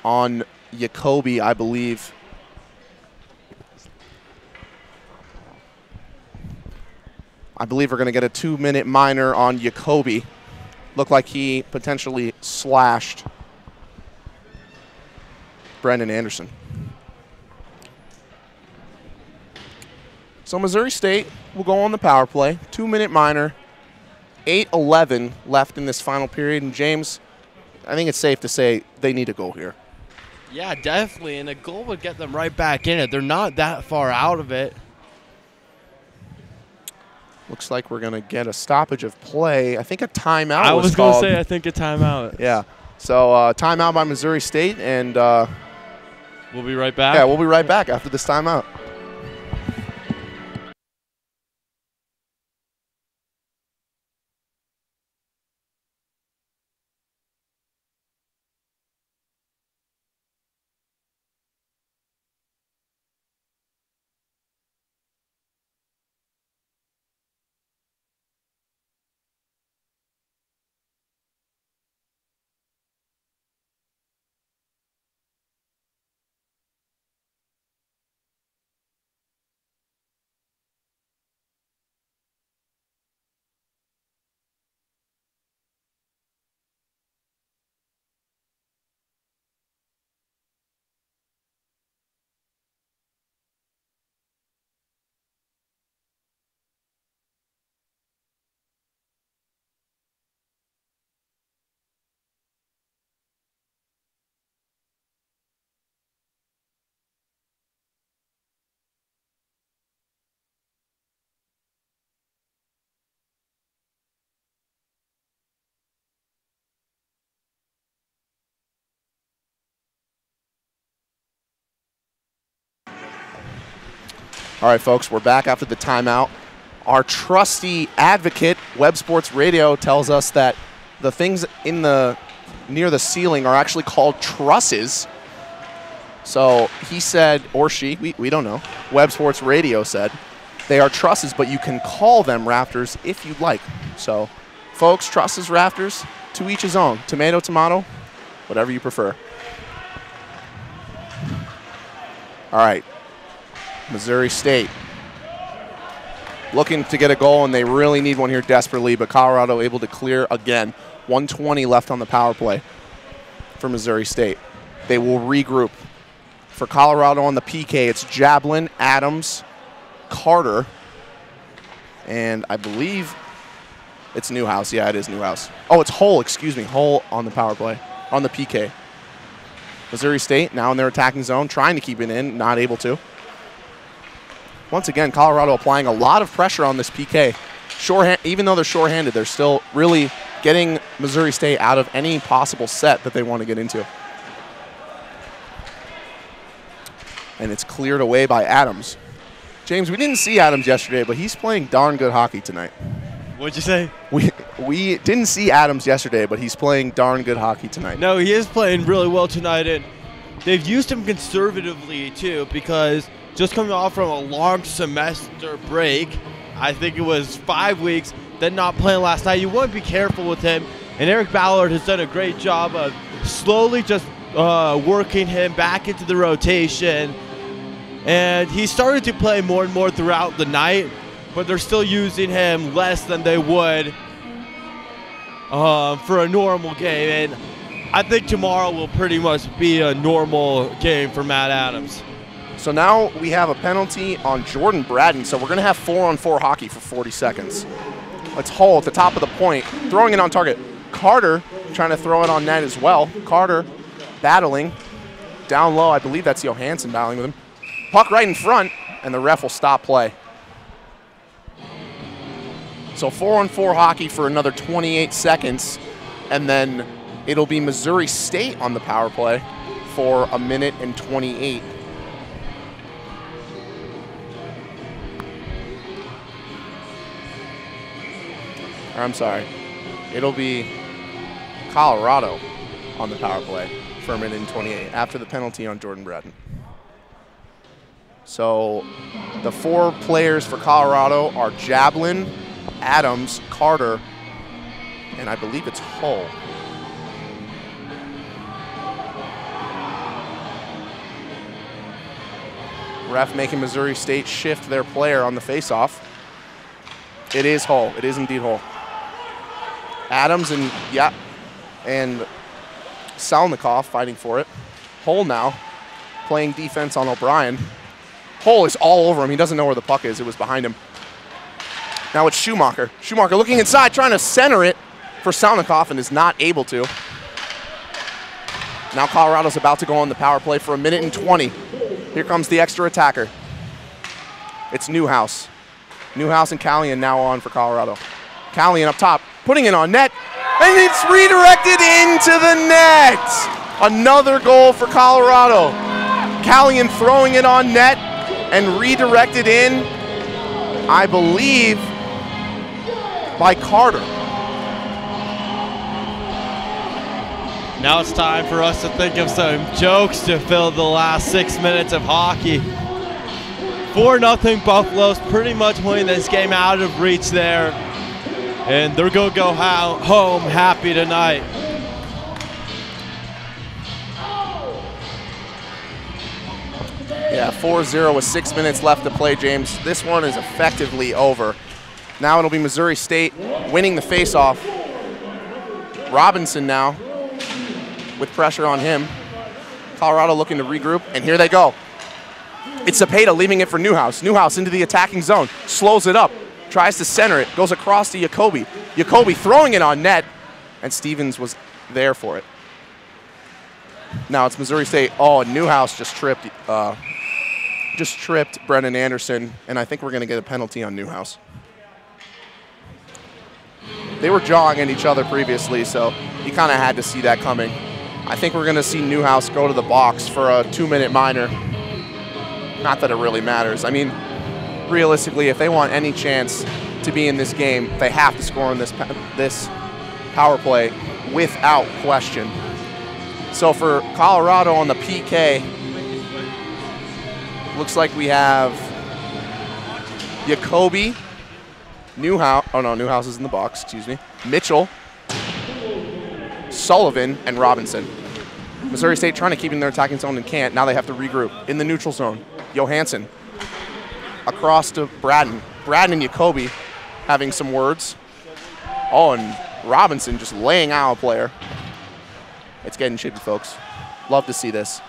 [SPEAKER 4] on Jacoby, I believe. I believe we're going to get a 2-minute minor on Jacoby. Looked like he potentially slashed Brendan Anderson. So Missouri State will go on the power play. 2-minute minor. 8:11 left in this final period. And James, I think it's safe to say they need a goal here.
[SPEAKER 3] Yeah, definitely. And a goal would get them right back in it. They're not that far out of it.
[SPEAKER 4] Looks like we're going to get a stoppage of play. I think a timeout
[SPEAKER 3] I was going to
[SPEAKER 4] called.
[SPEAKER 3] say, I think a timeout.
[SPEAKER 4] Yeah. So timeout by Missouri State, and
[SPEAKER 3] we'll be right back.
[SPEAKER 4] Yeah, we'll be right back after this timeout. All right, folks, we're back after the timeout. Our trusty advocate, Web Sports Radio, tells us that the things in the near the ceiling are actually called trusses. So he said, or she, we don't know. Web Sports Radio said they are trusses, but you can call them rafters if you'd like. So, folks, trusses, rafters, to each his own. Tomato, tomato, whatever you prefer. All right, Missouri State looking to get a goal, and they really need one here desperately, but Colorado able to clear again. 1:20 left on the power play for Missouri State. They will regroup. For Colorado on the PK, it's Jablin, Adams, Carter, and I believe it's Newhouse. Yeah, it is Newhouse. Oh, it's Hull, excuse me. Hull on the power play, on the PK. Missouri State now in their attacking zone, trying to keep it in, not able to. Once again, Colorado applying a lot of pressure on this PK. Even though they're shorthanded, they're still really getting Missouri State out of any possible set that they want to get into. And it's cleared away by Adams. James, we didn't see Adams yesterday, but he's playing darn good hockey tonight.
[SPEAKER 3] What'd you say?
[SPEAKER 4] We didn't see Adams yesterday, but he's playing darn good hockey tonight.
[SPEAKER 3] No, he is playing really well tonight, and they've used him conservatively too, because just coming off from a long semester break, I think it was 5 weeks, then not playing last night, you want to be careful with him. And Eric Ballard has done a great job of slowly just working him back into the rotation. And he started to play more and more throughout the night, but they're still using him less than they would for a normal game. And I think tomorrow will pretty much be a normal game for Matt Adams.
[SPEAKER 4] So now we have a penalty on Jordan Braden, so we're going to have 4-on-4 hockey for 40 seconds. Let's Hull at the top of the point, throwing it on target. Carter trying to throw it on net as well. Carter battling down low. I believe that's Johansson battling with him. Puck right in front, and the ref will stop play. So 4-on-4 hockey for another 28 seconds, and then it'll be Missouri State on the power play for 1 minute and 28. Or I'm sorry, it'll be Colorado on the power play for 1 minute and 28 after the penalty on Jordan Braden. So the 4 players for Colorado are Jablin, Adams, Carter, and I believe it's Hull. Ref making Missouri State shift their player on the faceoff. It is Hull. It is indeed Hull. Adams and Salnikov fighting for it. Hull now playing defense on O'Brien. Hull is all over him. He doesn't know where the puck is. It was behind him. Now it's Schumacher. Schumacher looking inside, trying to center it for Salnikov, and is not able to. Now Colorado's about to go on the power play for 1 minute and 20. Here comes the extra attacker. It's Newhouse. Newhouse and Callion now on for Colorado. Callion up top, putting it on net, and it's redirected into the net. Another goal for Colorado. Callion throwing it on net and redirected in, I believe, by Carter.
[SPEAKER 3] Now it's time for us to think of some jokes to fill the last 6 minutes of hockey. 4-0 Buffalo's pretty much winning this game out of reach there. And they're going to go home happy tonight.
[SPEAKER 4] Yeah, 4-0 with 6 minutes left to play, James. This one is effectively over. Now it'll be Missouri State winning the faceoff. Robinson now with pressure on him. Colorado looking to regroup, and here they go. It's Cepeda leaving it for Newhouse. Newhouse into the attacking zone, slows it up, tries to center it, goes across to Jacoby. Jacoby throwing it on net, and Stevens was there for it. Now it's Missouri State. Oh, Newhouse just tripped Brennan Anderson, and I think we're going to get a penalty on Newhouse. They were jawing at each other previously, so you kind of had to see that coming. I think we're going to see Newhouse go to the box for a 2-minute minor. Not that it really matters. I mean, realistically, if they want any chance to be in this game, they have to score on this power play without question. So for Colorado on the PK, looks like we have Jacoby, Newhouse, oh no, Newhouse is in the box, excuse me, Mitchell, Sullivan, and Robinson. Missouri State trying to keep in their attacking zone and can't. Now they have to regroup. In the neutral zone, Johansson across to Braden. Braden and Jacoby having some words. Oh, and Robinson just laying out a player. It's getting chippy, folks. Love to see this.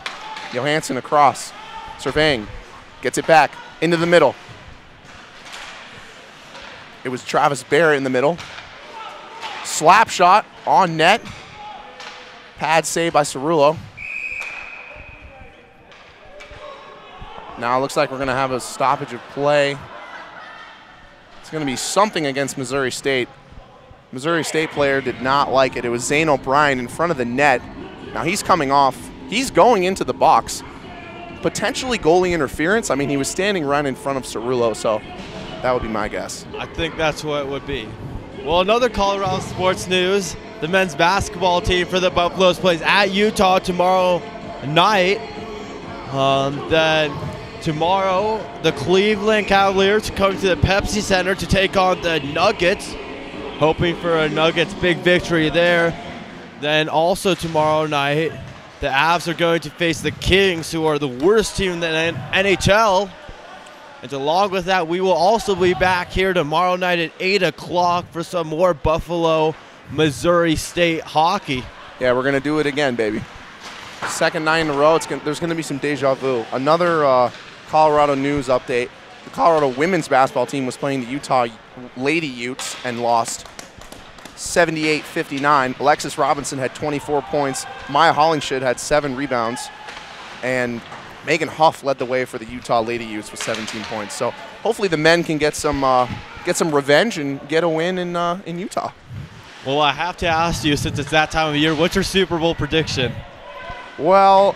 [SPEAKER 4] Johansson across, surveying, gets it back into the middle. It was Travis Barrett in the middle. Slap shot on net. Pad save by Cerullo. Now it looks like we're going to have a stoppage of play. It's going to be something against Missouri State. Missouri State player did not like it. It was Zane O'Brien in front of the net. Now he's coming off. He's going into the box. Potentially goalie interference. I mean, he was standing right in front of Cerullo, so that would be my guess.
[SPEAKER 3] I think that's what it would be. Well, another Colorado sports news. The men's basketball team for the Buffaloes plays at Utah tomorrow night. Then tomorrow, the Cleveland Cavaliers come to the Pepsi Center to take on the Nuggets, hoping for a Nuggets big victory there. Then also tomorrow night, the Avs are going to face the Kings, who are the worst team in the NHL. And along with that, we will also be back here tomorrow night at 8 o'clock for some more Buffalo Missouri State hockey.
[SPEAKER 4] Yeah, we're going to do it again, baby. Second night in a row. There's going to be some deja vu. Another Colorado news update. The Colorado women's basketball team was playing the Utah Lady Utes and lost 78-59. Alexis Robinson had 24 points. Maya Hollingshed had 7 rebounds. And Megan Huff led the way for the Utah Lady Utes with 17 points. So hopefully the men can get some revenge and get a win in Utah.
[SPEAKER 3] Well, I have to ask you, since it's that time of year, what's your Super Bowl prediction?
[SPEAKER 4] Well,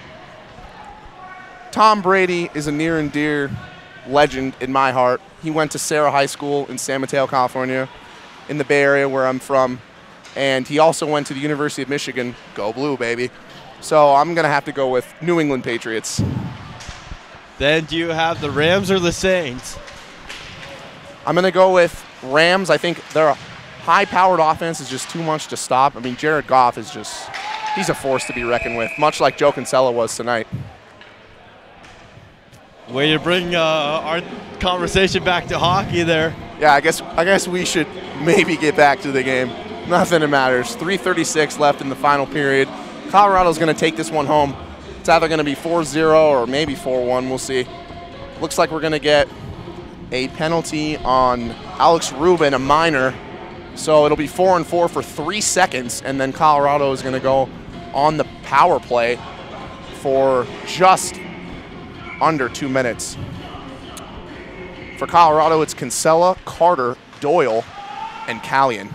[SPEAKER 4] Tom Brady is a near and dear legend in my heart. He went to Sarah High School in San Mateo, California, in the Bay Area where I'm from. And he also went to the University of Michigan. Go Blue, baby. So I'm going to have to go with New England Patriots.
[SPEAKER 3] Then do you have the Rams or the Saints?
[SPEAKER 4] I'm going to go with Rams. I think their high-powered offense is just too much to stop. I mean, Jared Goff is just, he's a force to be reckoned with, much like Joe Kinsella was tonight.
[SPEAKER 3] Way to bring our conversation back to hockey there.
[SPEAKER 4] Yeah, I guess we should maybe get back to the game. Nothing that matters. 3:36 left in the final period. Colorado's going to take this one home. It's either going to be 4-0 or maybe 4-1. We'll see. Looks like we're going to get a penalty on Alex Rubin, a minor. So it'll be 4-4 for 3 seconds, and then Colorado is going to go on the power play for just under 2 minutes. For Colorado, it's Kinsella, Carter, Doyle, and Callion.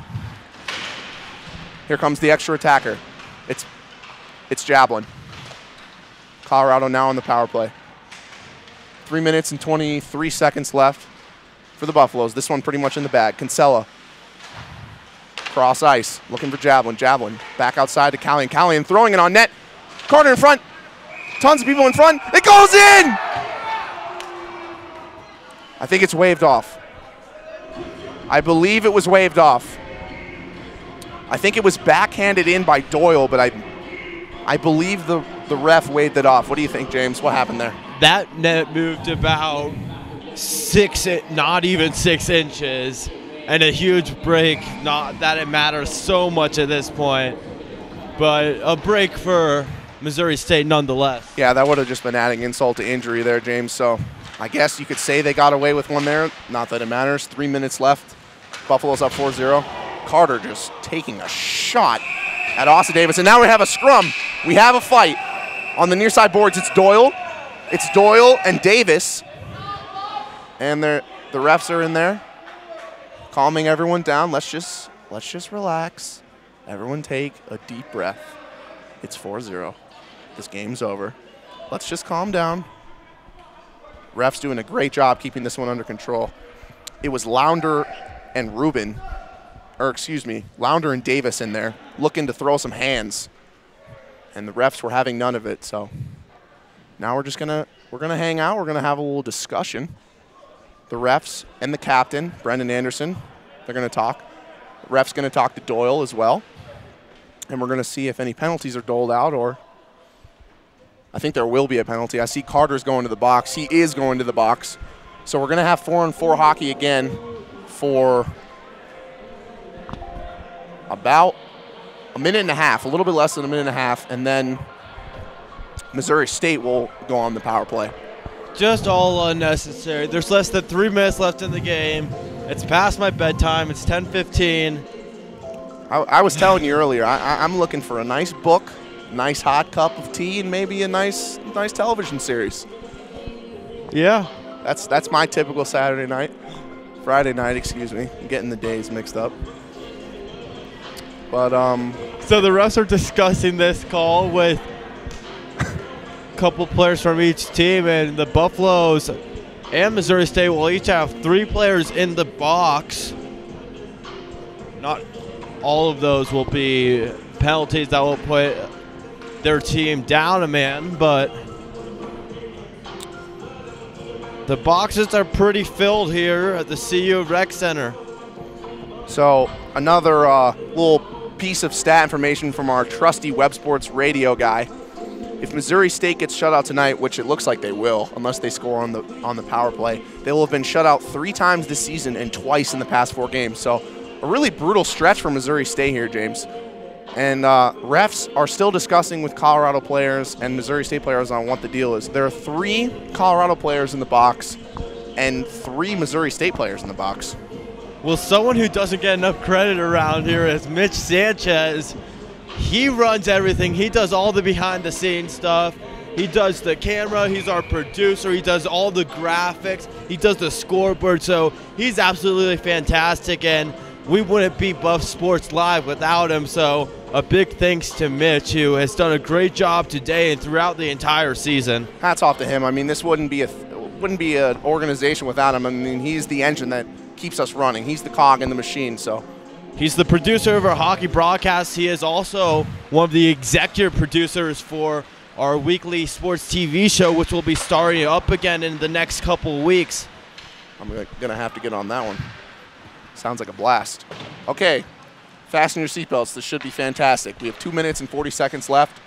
[SPEAKER 4] Here comes the extra attacker. It's Jablin. Colorado now on the power play. 3 minutes and 23 seconds left for the Buffaloes. This one pretty much in the bag. Kinsella. Cross ice, looking for Jablin. Jablin back outside to Callion. Callion throwing it on net. Carter in front. Tons of people in front. It goes in! I think it's waved off. I believe it was waved off. I think it was backhanded in by Doyle, but I believe the ref waved it off. What do you think, James? What happened there?
[SPEAKER 3] That net moved about not even 6 inches, and a huge break. Not that it matters so much at this point, but a break for Missouri State nonetheless.
[SPEAKER 4] Yeah, that would have just been adding insult to injury there, James. So I guess you could say they got away with one there. Not that it matters. 3 minutes left. Buffalo's up 4-0. Carter just taking a shot at Austin Davis. And now we have a scrum. We have a fight. On the near side boards, it's Doyle. It's Doyle and Davis. And the refs are in there, calming everyone down. Let's just relax. Everyone take a deep breath. It's 4-0. This game's over. Let's just calm down. Refs doing a great job keeping this one under control. It was Lounder and Lounder and Davis in there looking to throw some hands, and the refs were having none of it. So now we're gonna hang out. We're gonna have a little discussion. The refs and the captain, Brendan Anderson, they're gonna talk. The ref's gonna talk to Doyle as well, and we're gonna see if any penalties are doled out, or I think there will be a penalty. I see Carter's going to the box. He is going to the box. So we're gonna have 4-on-4 hockey again for about a minute and a half, a little bit less than a minute and a half, and then Missouri State will go on the power play.
[SPEAKER 3] Just all unnecessary. There's less than 3 minutes left in the game. It's past my bedtime. It's 10:15.
[SPEAKER 4] I was telling you earlier, I'm looking for a nice book, nice hot cup of tea, and maybe a nice television series.
[SPEAKER 3] Yeah.
[SPEAKER 4] That's my typical Saturday night. Friday night, excuse me. I'm getting the days mixed up. But
[SPEAKER 3] so the refs are discussing this call with a couple players from each team, and the Buffaloes and Missouri State will each have 3 players in the box. Not all of those will be penalties that will put their team down a man, but the boxes are pretty filled here at the CU Rec Center.
[SPEAKER 4] So another little piece of stat information from our trusty Web Sports radio guy. If Missouri State gets shut out tonight, which it looks like they will, unless they score on the power play, they will have been shut out 3 times this season and twice in the past 4 games. So a really brutal stretch for Missouri State here, James. And refs are still discussing with Colorado players and Missouri State players on what the deal is. There are 3 Colorado players in the box and 3 Missouri State players in the box.
[SPEAKER 3] Well, someone who doesn't get enough credit around here is Mitch Sanchez. He runs everything. He does all the behind-the-scenes stuff. He does the camera. He's our producer. He does all the graphics. He does the scoreboard. So he's absolutely fantastic, and we wouldn't be Buff Sports Live without him. So a big thanks to Mitch, who has done a great job today and throughout the entire season.
[SPEAKER 4] Hats off to him. I mean, this wouldn't be an organization without him. I mean, he's the engine that keeps us running. He's the cog in the machine. So
[SPEAKER 3] he's the producer of our hockey broadcast. He is also one of the executive producers for our weekly sports TV show, which will be starting up again in the next couple weeks.
[SPEAKER 4] I'm going to have to get on that one. Sounds like a blast. Okay, fasten your seatbelts. This should be fantastic. We have 2 minutes and 40 seconds left.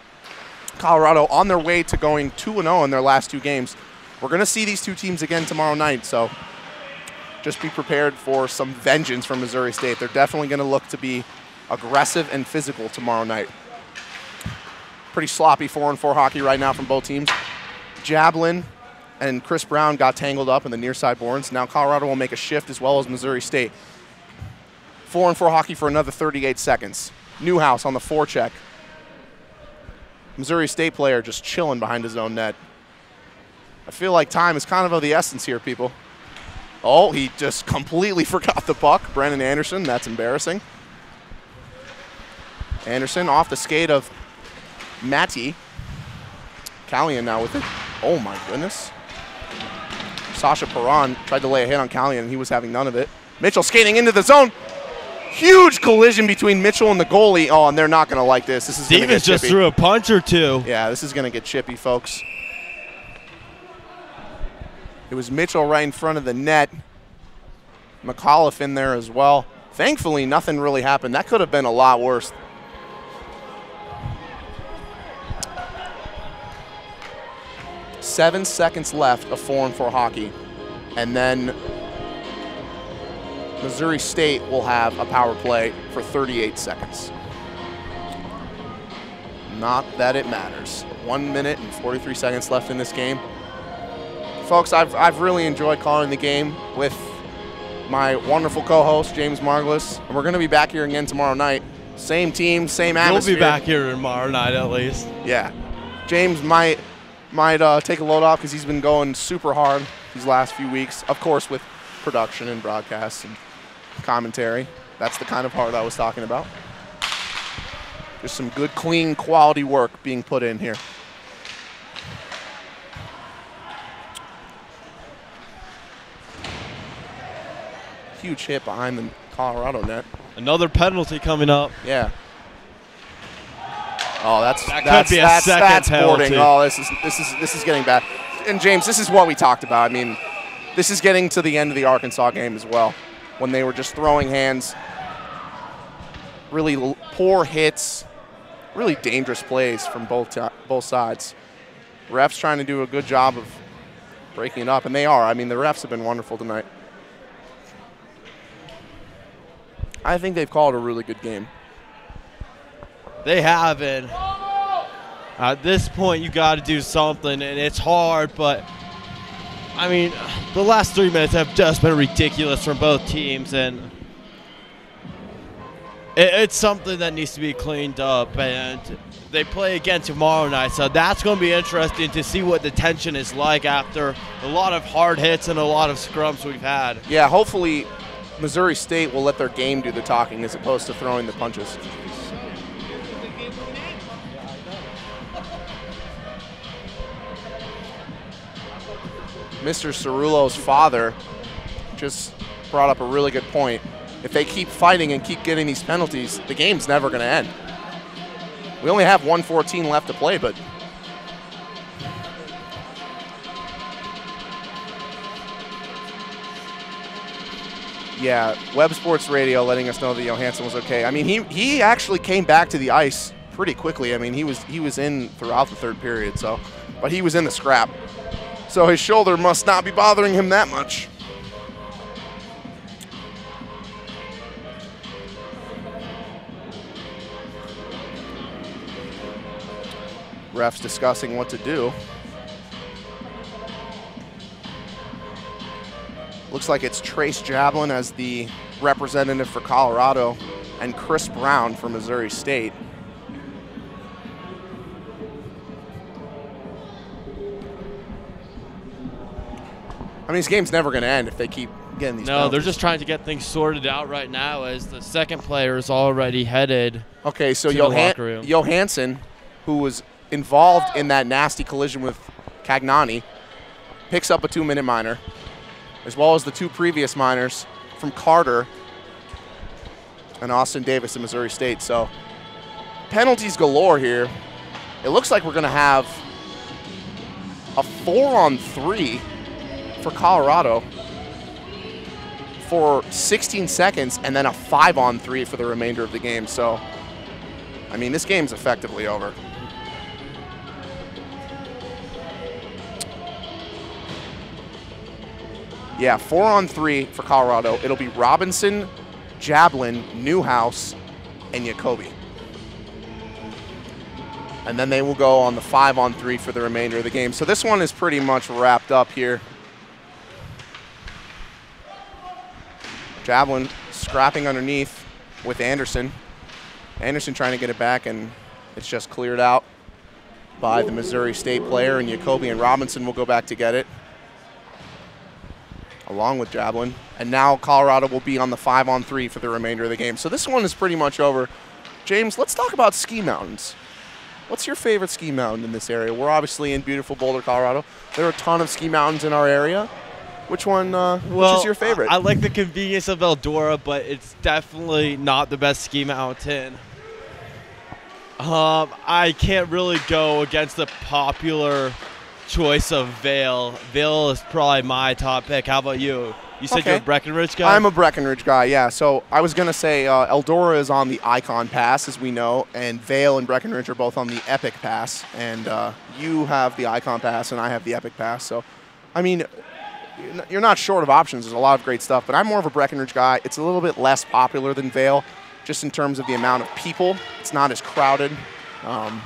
[SPEAKER 4] Colorado on their way to going 2-0 in their last 2 games. We're going to see these 2 teams again tomorrow night, so just be prepared for some vengeance from Missouri State. They're definitely going to look to be aggressive and physical tomorrow night. Pretty sloppy 4-on-4 hockey right now from both teams. Jablin and Chris Brown got tangled up in the near side boards. Now Colorado will make a shift as well as Missouri State. 4-on-4 hockey for another 38 seconds. Newhouse on the forecheck. Missouri State player just chilling behind his own net. I feel like time is kind of the essence here, people. Oh, he just completely forgot the puck. Brendan Anderson, that's embarrassing. Anderson off the skate of Matty. Callion now with it. Oh my goodness. Sasha Perron tried to lay a hit on Callion, and he was having none of it. Mitchell skating into the zone. Huge collision between Mitchell and the goalie. Oh, and they're not going to like this. This is going to get chippy.
[SPEAKER 3] Stevens just threw a punch or 2.
[SPEAKER 4] Yeah, this is going to get chippy, folks. It was Mitchell right in front of the net. McAuliffe in there as well. Thankfully, nothing really happened. That could have been a lot worse. Seven seconds left of 4-on-4 hockey. And then Missouri State will have a power play for 38 seconds. Not that it matters. 1 minute and 43 seconds left in this game. Folks, I've really enjoyed calling the game with my wonderful co-host, James Margulis. And we're going to be back here again tomorrow night. Same team, same atmosphere.
[SPEAKER 3] You'll be back here tomorrow night at least.
[SPEAKER 4] Yeah. James might take a load off because he's been going super hard these last few weeks. Of course, with production and broadcasts and commentary. That's the kind of hard I was talking about. Just some good, clean, quality work being put in here. huge hit behind the Colorado net.
[SPEAKER 3] Another penalty coming up.
[SPEAKER 4] Yeah. Oh,
[SPEAKER 3] that could be a second penalty.
[SPEAKER 4] Boarding. Oh, this is getting bad. And James, this is what we talked about. I mean, this is getting to the end of the Arkansas game as well, when they were just throwing hands, really poor hits, really dangerous plays from both sides. Refs trying to do a good job of breaking it up, and they are. I mean, the refs have been wonderful tonight. I think they've called a really good game.
[SPEAKER 3] They have, and at this point you got to do something, and it's hard, but I mean, the last 3 minutes have just been ridiculous from both teams, and it's something that needs to be cleaned up. And they play again tomorrow night, so that's going to be interesting to see what the tension is like after a lot of hard hits and a lot of scrums we've had.
[SPEAKER 4] Yeah, hopefully Missouri State will let their game do the talking as opposed to throwing the punches. Mr. Cerullo's father just brought up a really good point. If they keep fighting and keep getting these penalties, the game's never going to end. We only have 1:14 left to play, but yeah, Web Sports Radio letting us know that Johansson was okay. I mean, he actually came back to the ice pretty quickly. I mean, he was in throughout the third period, so, but he was in the scrap. So his shoulder must not be bothering him that much. Refs discussing what to do. Looks like it's Trace Jablin as the representative for Colorado and Chris Brown for Missouri State. I mean, this game's never going to end if they keep getting these penalties.
[SPEAKER 3] No, they're just trying to get things sorted out right now as the second player is already headed
[SPEAKER 4] to the locker room. Johansson, who was involved in that nasty collision with Cagnani, picks up a 2-minute minor, as well as the 2 previous minors from Carter and Austin Davis in Missouri State. So penalties galore here. It looks like we're going to have a 4-on-3 for Colorado for 16 seconds and then a 5-on-3 for the remainder of the game. So, I mean, this game's effectively over. Yeah, 4-on-3 for Colorado. It'll be Robinson, Jablin, Newhouse, and Jacoby. And then they will go on the 5-on-3 for the remainder of the game. So this one is pretty much wrapped up here. Jablin scrapping underneath with Anderson. Anderson trying to get it back, and it's just cleared out by the Missouri State player, and Jacoby and Robinson will go back to get it, along with Jablin. And now Colorado will be on the 5-on-3 for the remainder of the game. So this one is pretty much over. James, let's talk about ski mountains. What's your favorite ski mountain in this area? We're obviously in beautiful Boulder, Colorado. There are a ton of ski mountains in our area. Which one, which is your favorite?
[SPEAKER 3] I like the convenience of Eldora, but it's definitely not the best ski mountain. I can't really go against the popular choice of Vail. Vail is probably my top pick. How about you? You said you're a Breckenridge guy?
[SPEAKER 4] I'm a Breckenridge guy, yeah. So I was going to say Eldora is on the Icon Pass, as we know, and Vail and Breckenridge are both on the Epic Pass. And you have the Icon Pass, and I have the Epic Pass. So, I mean, you're not short of options. There's a lot of great stuff, but I'm more of a Breckenridge guy. It's a little bit less popular than Vail, just in terms of the amount of people. It's not as crowded, and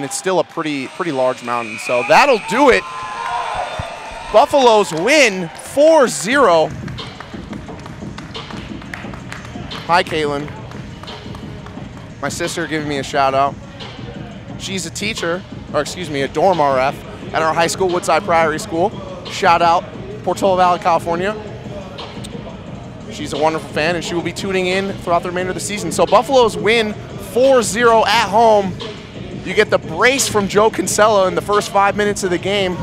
[SPEAKER 4] it's still a pretty large mountain. So that'll do it. Buffaloes win 4-0. Hi, Caitlin. My sister giving me a shout out. She's a teacher, or excuse me, a dorm RF at our high school, Woodside Priory School. Shout out, Portola Valley, California. She's a wonderful fan, and she will be tuning in throughout the remainder of the season. So Buffaloes win 4-0 at home. You get the brace from Joe Kinsella in the first 5 minutes of the game.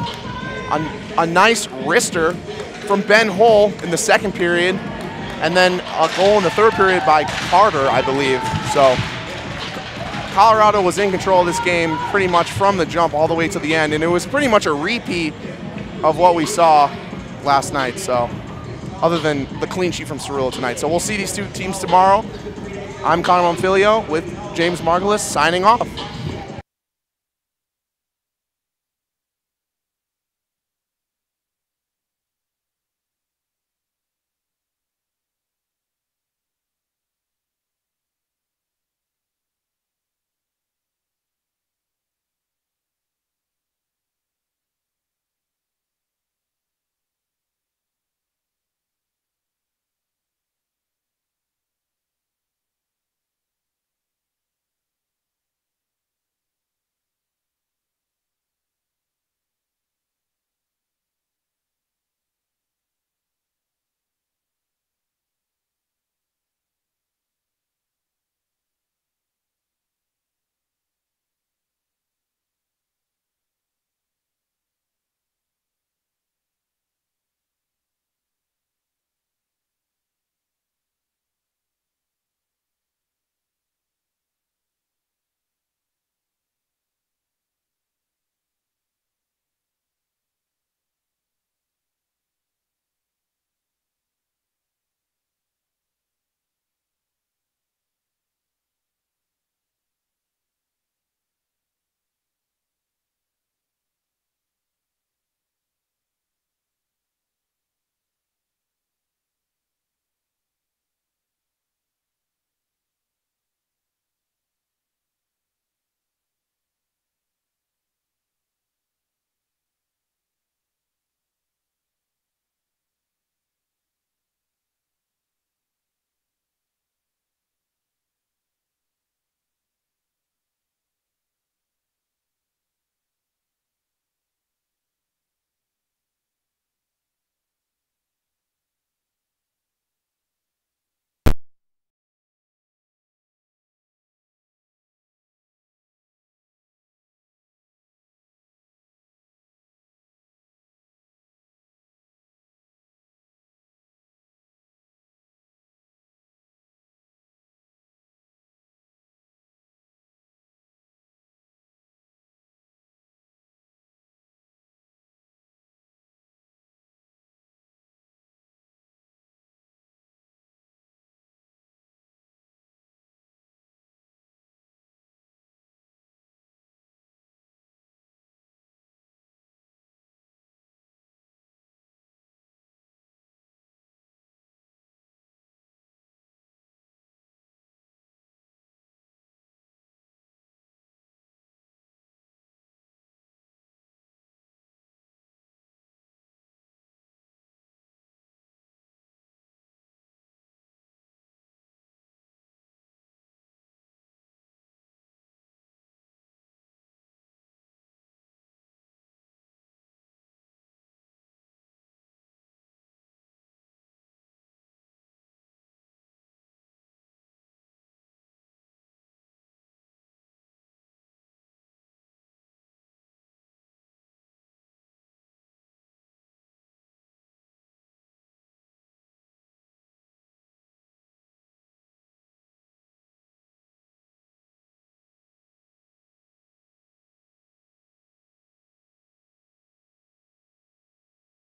[SPEAKER 4] A nice wrister from Ben Hull in the second period, and then a goal in the third period by Carter, I believe. So Colorado was in control of this game pretty much from the jump all the way to the end, and it was pretty much a repeat of what we saw last night. So other than the clean sheet from Cerullo tonight. So we'll see these two teams tomorrow. I'm Connor Monfilio with James Margulis signing off.